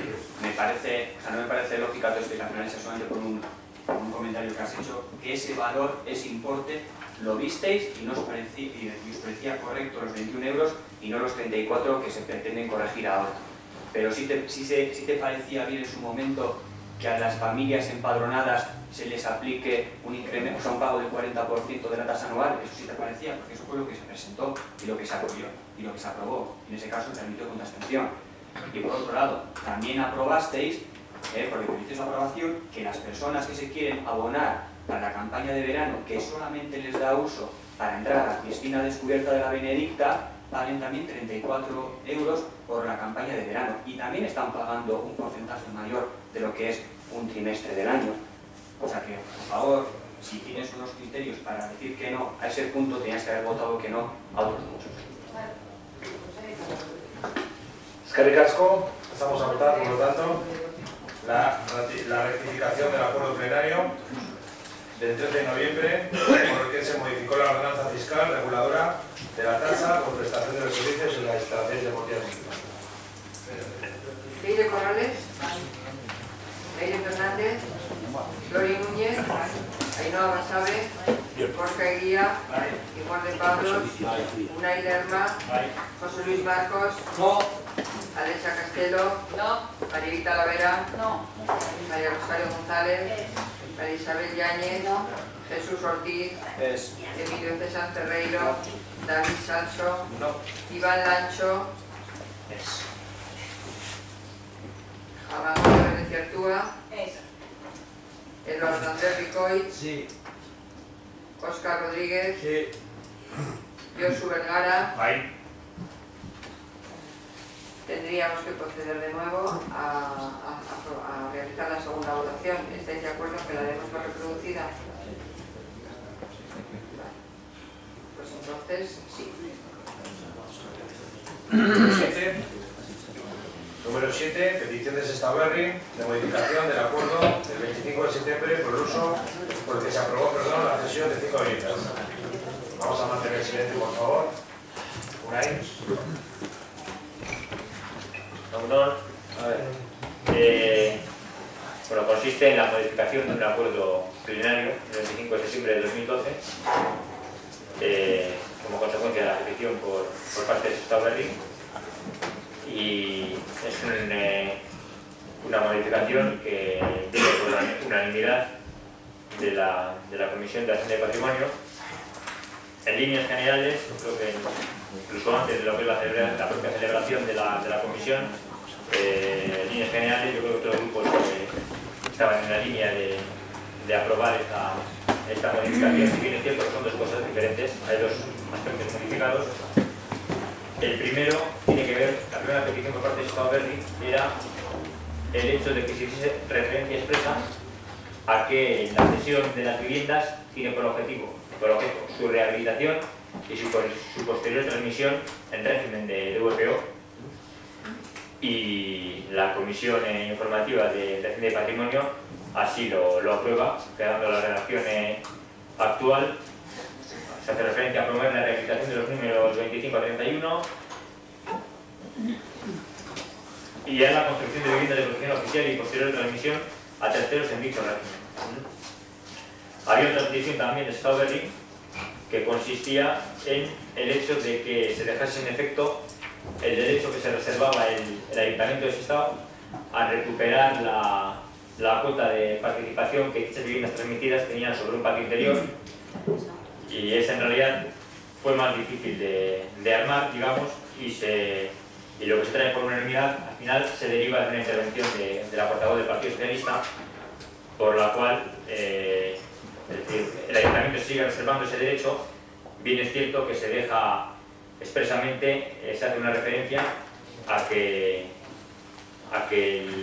No me parece lógica tu explicación hecha solamente por un comentario que has hecho, que ese valor, ese importe, lo visteis y os parecía correcto los 21 euros y no los 34 que se pretenden corregir ahora. Pero sí te parecía bien en su momento que a las familias empadronadas se les aplique un incremento, o sea, un pago del 40% de la tasa anual. Eso sí te parecía, porque eso fue lo que se presentó y lo que se apoyó y lo que se aprobó. En ese caso se admitió con abstención. Y por otro lado, también aprobasteis, porque permitió su aprobación, que las personas que se quieren abonar para la campaña de verano, que solamente les da uso para entrar a la piscina descubierta de la Benedicta, paguen también 34 euros por la campaña de verano. Y también están pagando un porcentaje mayor de lo que es un trimestre del año. O sea que, por favor, si tienes unos criterios para decir que no a ese punto, tenías que haber votado que no a otros muchos. Eskerrik asko, pasamos a votar, por lo tanto, la rectificación del acuerdo plenario del 13 de noviembre, por el que se modificó la ordenanza fiscal reguladora de la tasa por prestación de los servicios en las instalaciones deportivas municipales. Leire Corrales, Leire Fernández, Lori Núñez, Ainhoa Basabe, Jorge Guía, Igual de Pablos, Unai Lerma, José Luis Marcos, No. Alexia Castelo, No. Margarita Lavera, No. María Rosario González, María Isabel Yáñez, Jesús Ortiz, Emilio César Ferreiro, David Salso, Iván Lancho, Amador Pérez Ciartúa, Eduardo Andrés Ricoy, Óscar Rodríguez, Josu Vergara. Tendríamos que proceder de nuevo a realizar la segunda votación. ¿Estáis de acuerdo en que la demos por reproducida? Pues entonces, sí. Número 7, petición de Sestao Berri de modificación del acuerdo del 25 de septiembre por el que se aprobó la cesión de 5 viviendas. Vamos a mantener el silencio, por favor. Unai. Bueno, consiste en la modificación de un acuerdo plenario del 25 de septiembre de 2012 como consecuencia de la petición por parte de Sestao Berri, y es una modificación que viene por la unanimidad de la Comisión de Hacienda y Patrimonio. En líneas generales, yo creo que incluso antes de lo que es la propia celebración de la comisión, en líneas generales yo creo que todos los grupos estaban en la línea de aprobar esta modificación. Si bien es cierto que son dos cosas diferentes, hay dos aspectos modificados. El primero tiene que ver, la primera petición por parte de Sestao Berri era el hecho de que se hiciese referencia expresa a que la cesión de las viviendas tiene por objeto su rehabilitación y su posterior transmisión en régimen de VPO, y la Comisión Informativa de Hacienda y Patrimonio así lo aprueba, quedando la redacción actual. Se hace referencia a promover la rehabilitación de los números 25 a 31 y a la construcción de viviendas de protección oficial y posterior transmisión a terceros en dicho régimen. Había otra petición también de Sestao Berri que consistía en el hecho de que se dejase en efecto el derecho que se reservaba el Ayuntamiento de Sestao a recuperar la cuota de participación que dichas viviendas transmitidas tenían sobre un patio interior, y esa en realidad fue más difícil de armar, digamos, y lo que se trae por unanimidad al final se deriva de una intervención de la portavoz del Partido Socialista, por la cual es decir, el Ayuntamiento sigue reservando ese derecho. Bien es cierto que se deja expresamente, se hace una referencia a que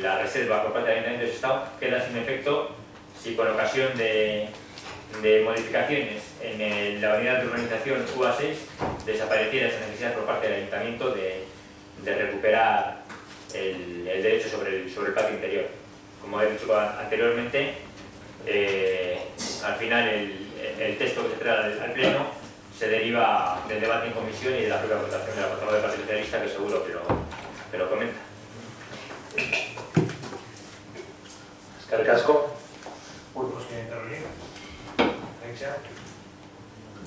la reserva por parte del Ayuntamiento de Sestao queda sin efecto si con ocasión de modificaciones en la unidad de urbanización UA6 desapareciera esa necesidad por parte del Ayuntamiento de recuperar el derecho sobre el patio interior. Como he dicho anteriormente, al final el texto que se trae al Pleno se deriva del debate en comisión y de la propia votación de la portavoz del Partido Socialista, que seguro que lo comenta. Eskerrik asko. Grupos que intervenir.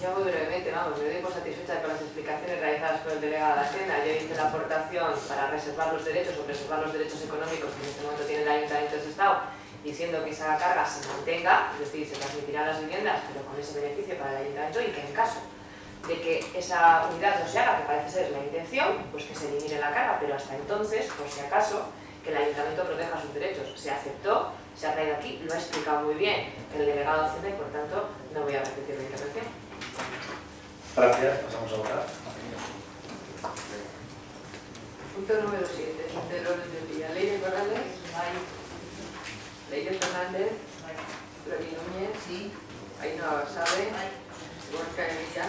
Yo muy brevemente, vamos, me doy por satisfecha con las explicaciones realizadas por el delegado de Hacienda. Yo hice la aportación para reservar los derechos o preservar los derechos económicos que en este momento tiene el Ayuntamiento de Sestao, diciendo que esa carga se mantenga, es decir, se transmitirán las viviendas, pero con ese beneficio para el Ayuntamiento, y que en caso de que esa unidad no se haga, que parece ser la intención, pues que se elimine la carga, pero hasta entonces, por si acaso, que el Ayuntamiento proteja sus derechos. Se aceptó, se ha traído aquí, lo ha explicado muy bien el delegado de Hacienda y por tanto no voy a repetir la intervención. Gracias, pasamos a votar. Punto número 7. Del orden del día. Leire Corrales. Leire Fernández. Lori Núñez. Ainhoa Basabe. Gorka Evilla.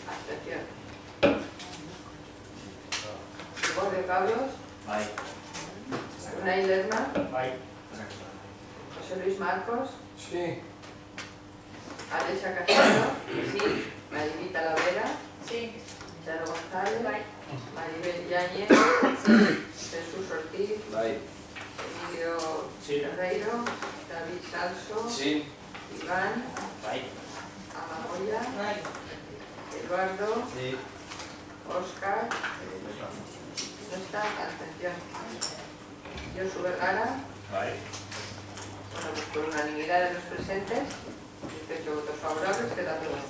Abstención. Gregorio Cabros. Unai Lerma. José Luis Marcos. Sí. Alessia Castelo. Sí. Maribita Lavera. Sí. Charo González. Maribel Yáñez. Jesús Ortiz. Emilio Ferreiro. David Salso. Iván. Amagoya. Eduardo. Óscar. No está. Abstención. Josu Vergara. Bueno, pues por unanimidad de los presentes, 18 votos favorables, queda aprobado.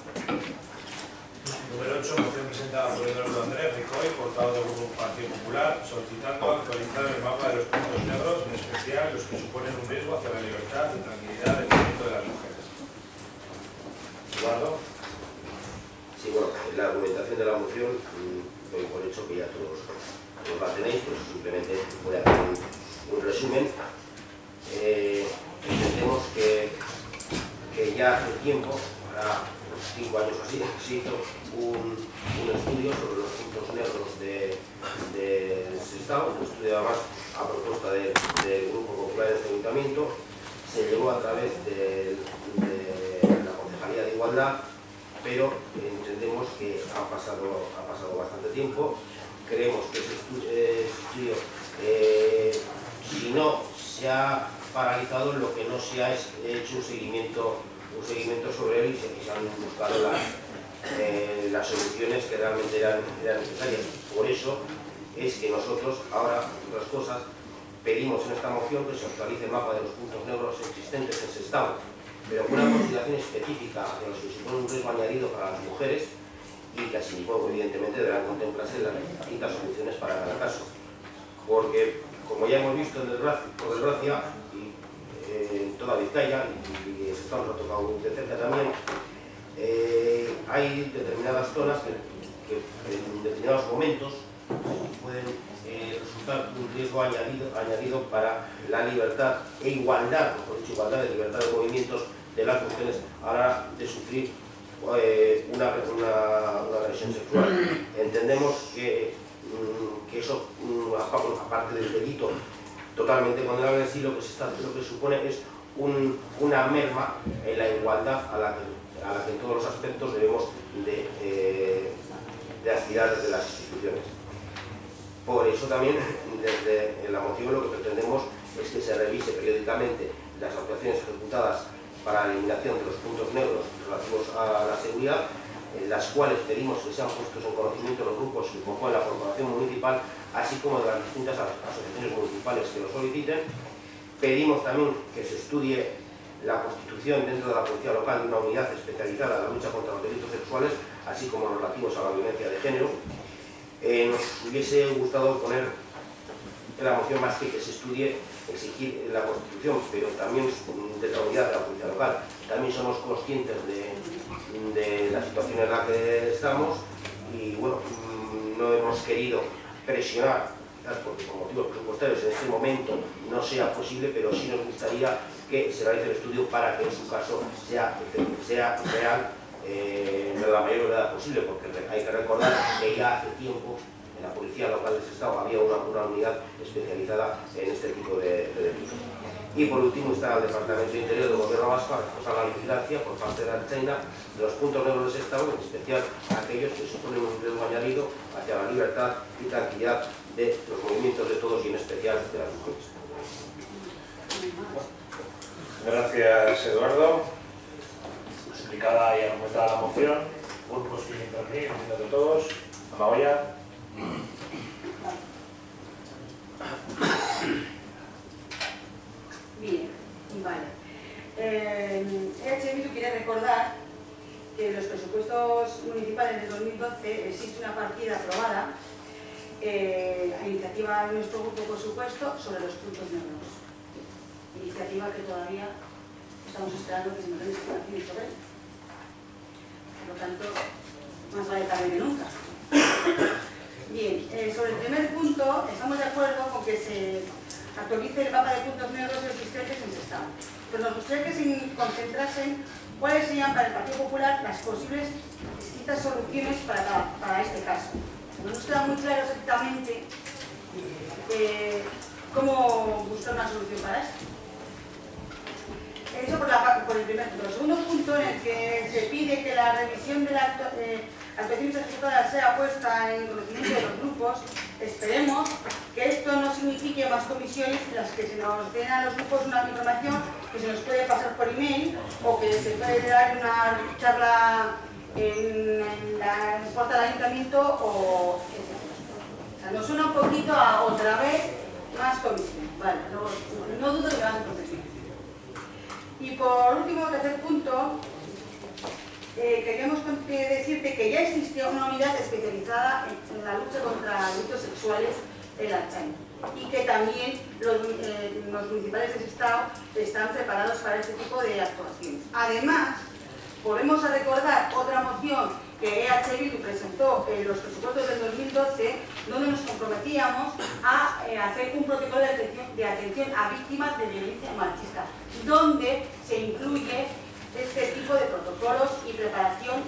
Número 8, moción presentada por Eduardo Andrés Ricoy, portavoz del Grupo Partido Popular, solicitando actualizar el mapa de los puntos negros, en especial los que suponen un riesgo hacia la libertad y tranquilidad del movimiento de las mujeres. Eduardo. Sí, bueno, la argumentación de la moción, doy por hecho que ya todos la tenéis, pues simplemente voy a hacer un resumen. Entendemos que ya hace tiempo, ahora 5 años así, se hizo un estudio sobre los puntos negros de Sestao, un estudio además a propuesta del Grupo Popular de este Ayuntamiento. Se llevó a través de la Concejalía de Igualdad, pero entendemos que ha pasado bastante tiempo. Creemos que ese estudio, si no se ha paralizado, lo que no se ha hecho un seguimiento sobre él y se han buscado las soluciones que realmente eran necesarias. Por eso es que nosotros ahora, entre otras cosas, pedimos en esta moción que se actualice el mapa de los puntos negros existentes en Sestao, pero con una consideración específica de los que supone un riesgo añadido para las mujeres y que así mismo, evidentemente, deberán contemplarse las distintas soluciones para cada caso. Porque, como ya hemos visto, por desgracia, y en toda Vizcaya, y Sestao nos ha tocado muy de cerca también, hay determinadas zonas que en determinados momentos pueden resultar un riesgo añadido para la libertad e igualdad, mejor dicho, igualdad de libertad de movimientos de las mujeres a la hora de sufrir una agresión sexual. Entendemos que eso, aparte del delito totalmente condenable en sí, lo que supone es una merma en la igualdad a la que en todos los aspectos debemos de aspirar desde las instituciones. Por eso también, desde la moción, lo que pretendemos es que se revise periódicamente las actuaciones ejecutadas para la eliminación de los puntos negros relativos a la seguridad, en las cuales pedimos que sean puestos en conocimiento los grupos que componen la corporación municipal, así como de las distintas asociaciones municipales que lo soliciten. Pedimos también que se estudie la constitución dentro de la policía local de una unidad especializada en la lucha contra los delitos sexuales, así como los relativos a la violencia de género. Nos hubiese gustado poner en la moción más que se estudie, exigir la Constitución, pero también de la unidad de la policía local. También somos conscientes de la situación en la que estamos y bueno, no hemos querido presionar, quizás porque por motivos presupuestarios en este momento no sea posible, pero sí nos gustaría que se realice el estudio para que en su caso sea real en la mayor edad posible, porque hay que recordar que ya hace tiempo en la policía local de Sestao había una unidad especializada en este tipo de delitos. Y por último, instar al Departamento de Interior del Gobierno Vasco a reforzar la vigilancia por parte de la Ertzaintza de los puntos negros de Sestao, en especial aquellos que suponen un riesgo añadido hacia la libertad y tranquilidad de los movimientos de todos y en especial de las mujeres. Gracias, Eduardo. Explicada y argumentada la moción, grupos que intervenir, entiendo que todos. Amagoya. Bien, vale. Bildu quiere recordar que en los presupuestos municipales de 2012 existe una partida aprobada a iniciativa de nuestro grupo, por supuesto, sobre los puntos negros. Iniciativa que todavía estamos esperando que se nos den explicaciones sobre él. Por lo tanto, más vale tarde que nunca. Bien, sobre el primer punto, estamos de acuerdo con que se actualice el mapa de puntos negros existentes en Sestao. Pero nos gustaría que se concentrasen cuáles serían para el Partido Popular las posibles distintas soluciones para este caso. No nos queda muy claro exactamente cómo buscar una solución para esto. Eso por el primer punto. El segundo punto, en el que se pide que la revisión de la actuación ejecutada sea puesta en conocimiento de los grupos, esperemos que esto no signifique más comisiones en las que se nos den a los grupos una información que se nos puede pasar por email o que se puede dar una charla en la puerta del ayuntamiento o sea, nos suena un poquito a otra vez más comisiones. Vale, no dudo que van a contestar. Y por último, tercer punto, queríamos decirte que ya existía una unidad especializada en la lucha contra delitos sexuales en la Ertzaintza y que también los municipales de Sestao están preparados para este tipo de actuaciones. Además, volvemos a recordar otra moción que EH Bildu presentó en los presupuestos del 2012, donde nos comprometíamos a hacer un protocolo de atención a víctimas de violencia machista, donde se incluye este tipo de protocolos y preparación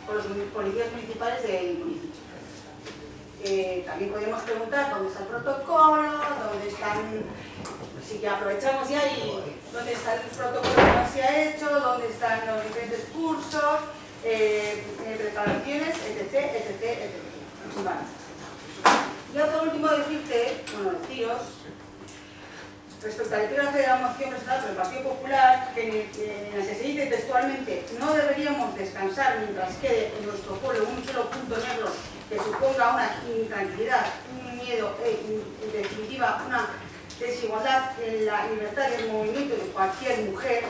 con los policías municipales del municipio. También podemos preguntar dónde está el protocolo, dónde están, así que aprovechamos ya y dónde está el protocolo que no se ha hecho, dónde están los diferentes cursos, preparaciones, etc. Vale. Yo por último deciros, respecto al epígrafe de la moción presentada por el Partido Popular, en la que se dice textualmente: no deberíamos descansar mientras quede en nuestro pueblo un solo punto negro que suponga una intranquilidad, un miedo en definitiva una desigualdad en la libertad y el movimiento de cualquier mujer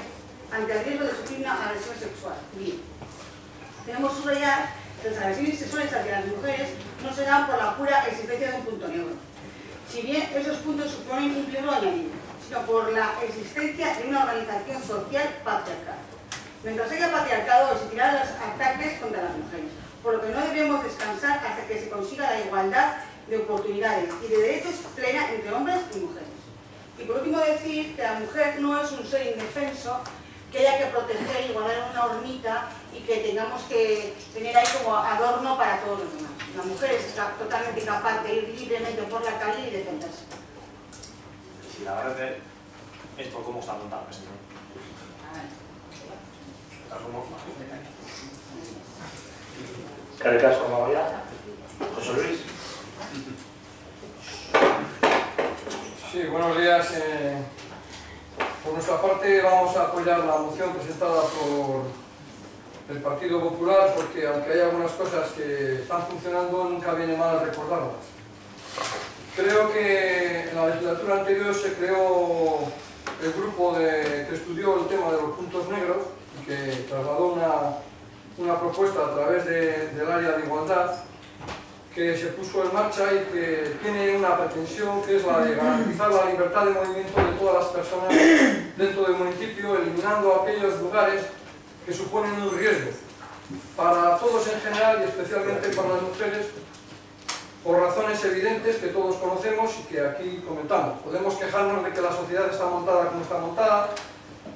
ante el riesgo de sufrir una agresión sexual. Bien, tenemos que subrayar que las agresiones sexuales hacia las mujeres no se dan por la pura existencia de un punto negro, si bien esos puntos suponen un peligro añadido, sino por la existencia de una organización social patriarcal. Mientras haya patriarcado, existirán los ataques contra las mujeres, por lo que no debemos descansar hasta que se consiga la igualdad de oportunidades y de derechos plena entre hombres y mujeres. Y por último decir que la mujer no es un ser indefenso que haya que proteger y guardar en una hornita y que tengamos que tener ahí como adorno para todos los demás. La mujer es totalmente capaz de ir libremente por la calle y defenderse. Sí, la verdad es por cómo está montado esto. Cargas como vaya. José Luis. Sí, buenos días. Por nuestra parte vamos a apoyar la moción presentada por el Partido Popular porque aunque hay algunas cosas que están funcionando, nunca viene mal recordarlas. Creo que en la legislatura anterior se creó el grupo que estudió el tema de los puntos negros y que trasladó una propuesta a través del área de igualdad que se puso en marcha y que tiene una pretensión que es la de garantizar la libertad de movimiento de todas las personas dentro del municipio, eliminando aquellos lugares que suponen un riesgo para todos en general y especialmente para las mujeres, por razones evidentes que todos conocemos y que aquí comentamos. Podemos quejarnos de que la sociedad está montada como está montada,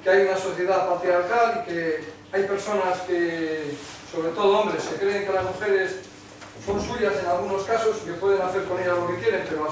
que hay una sociedad patriarcal y que hay personas que, sobre todo hombres, que creen que las mujeres son suyas en algunos casos y que pueden hacer con ellas lo que quieren, pero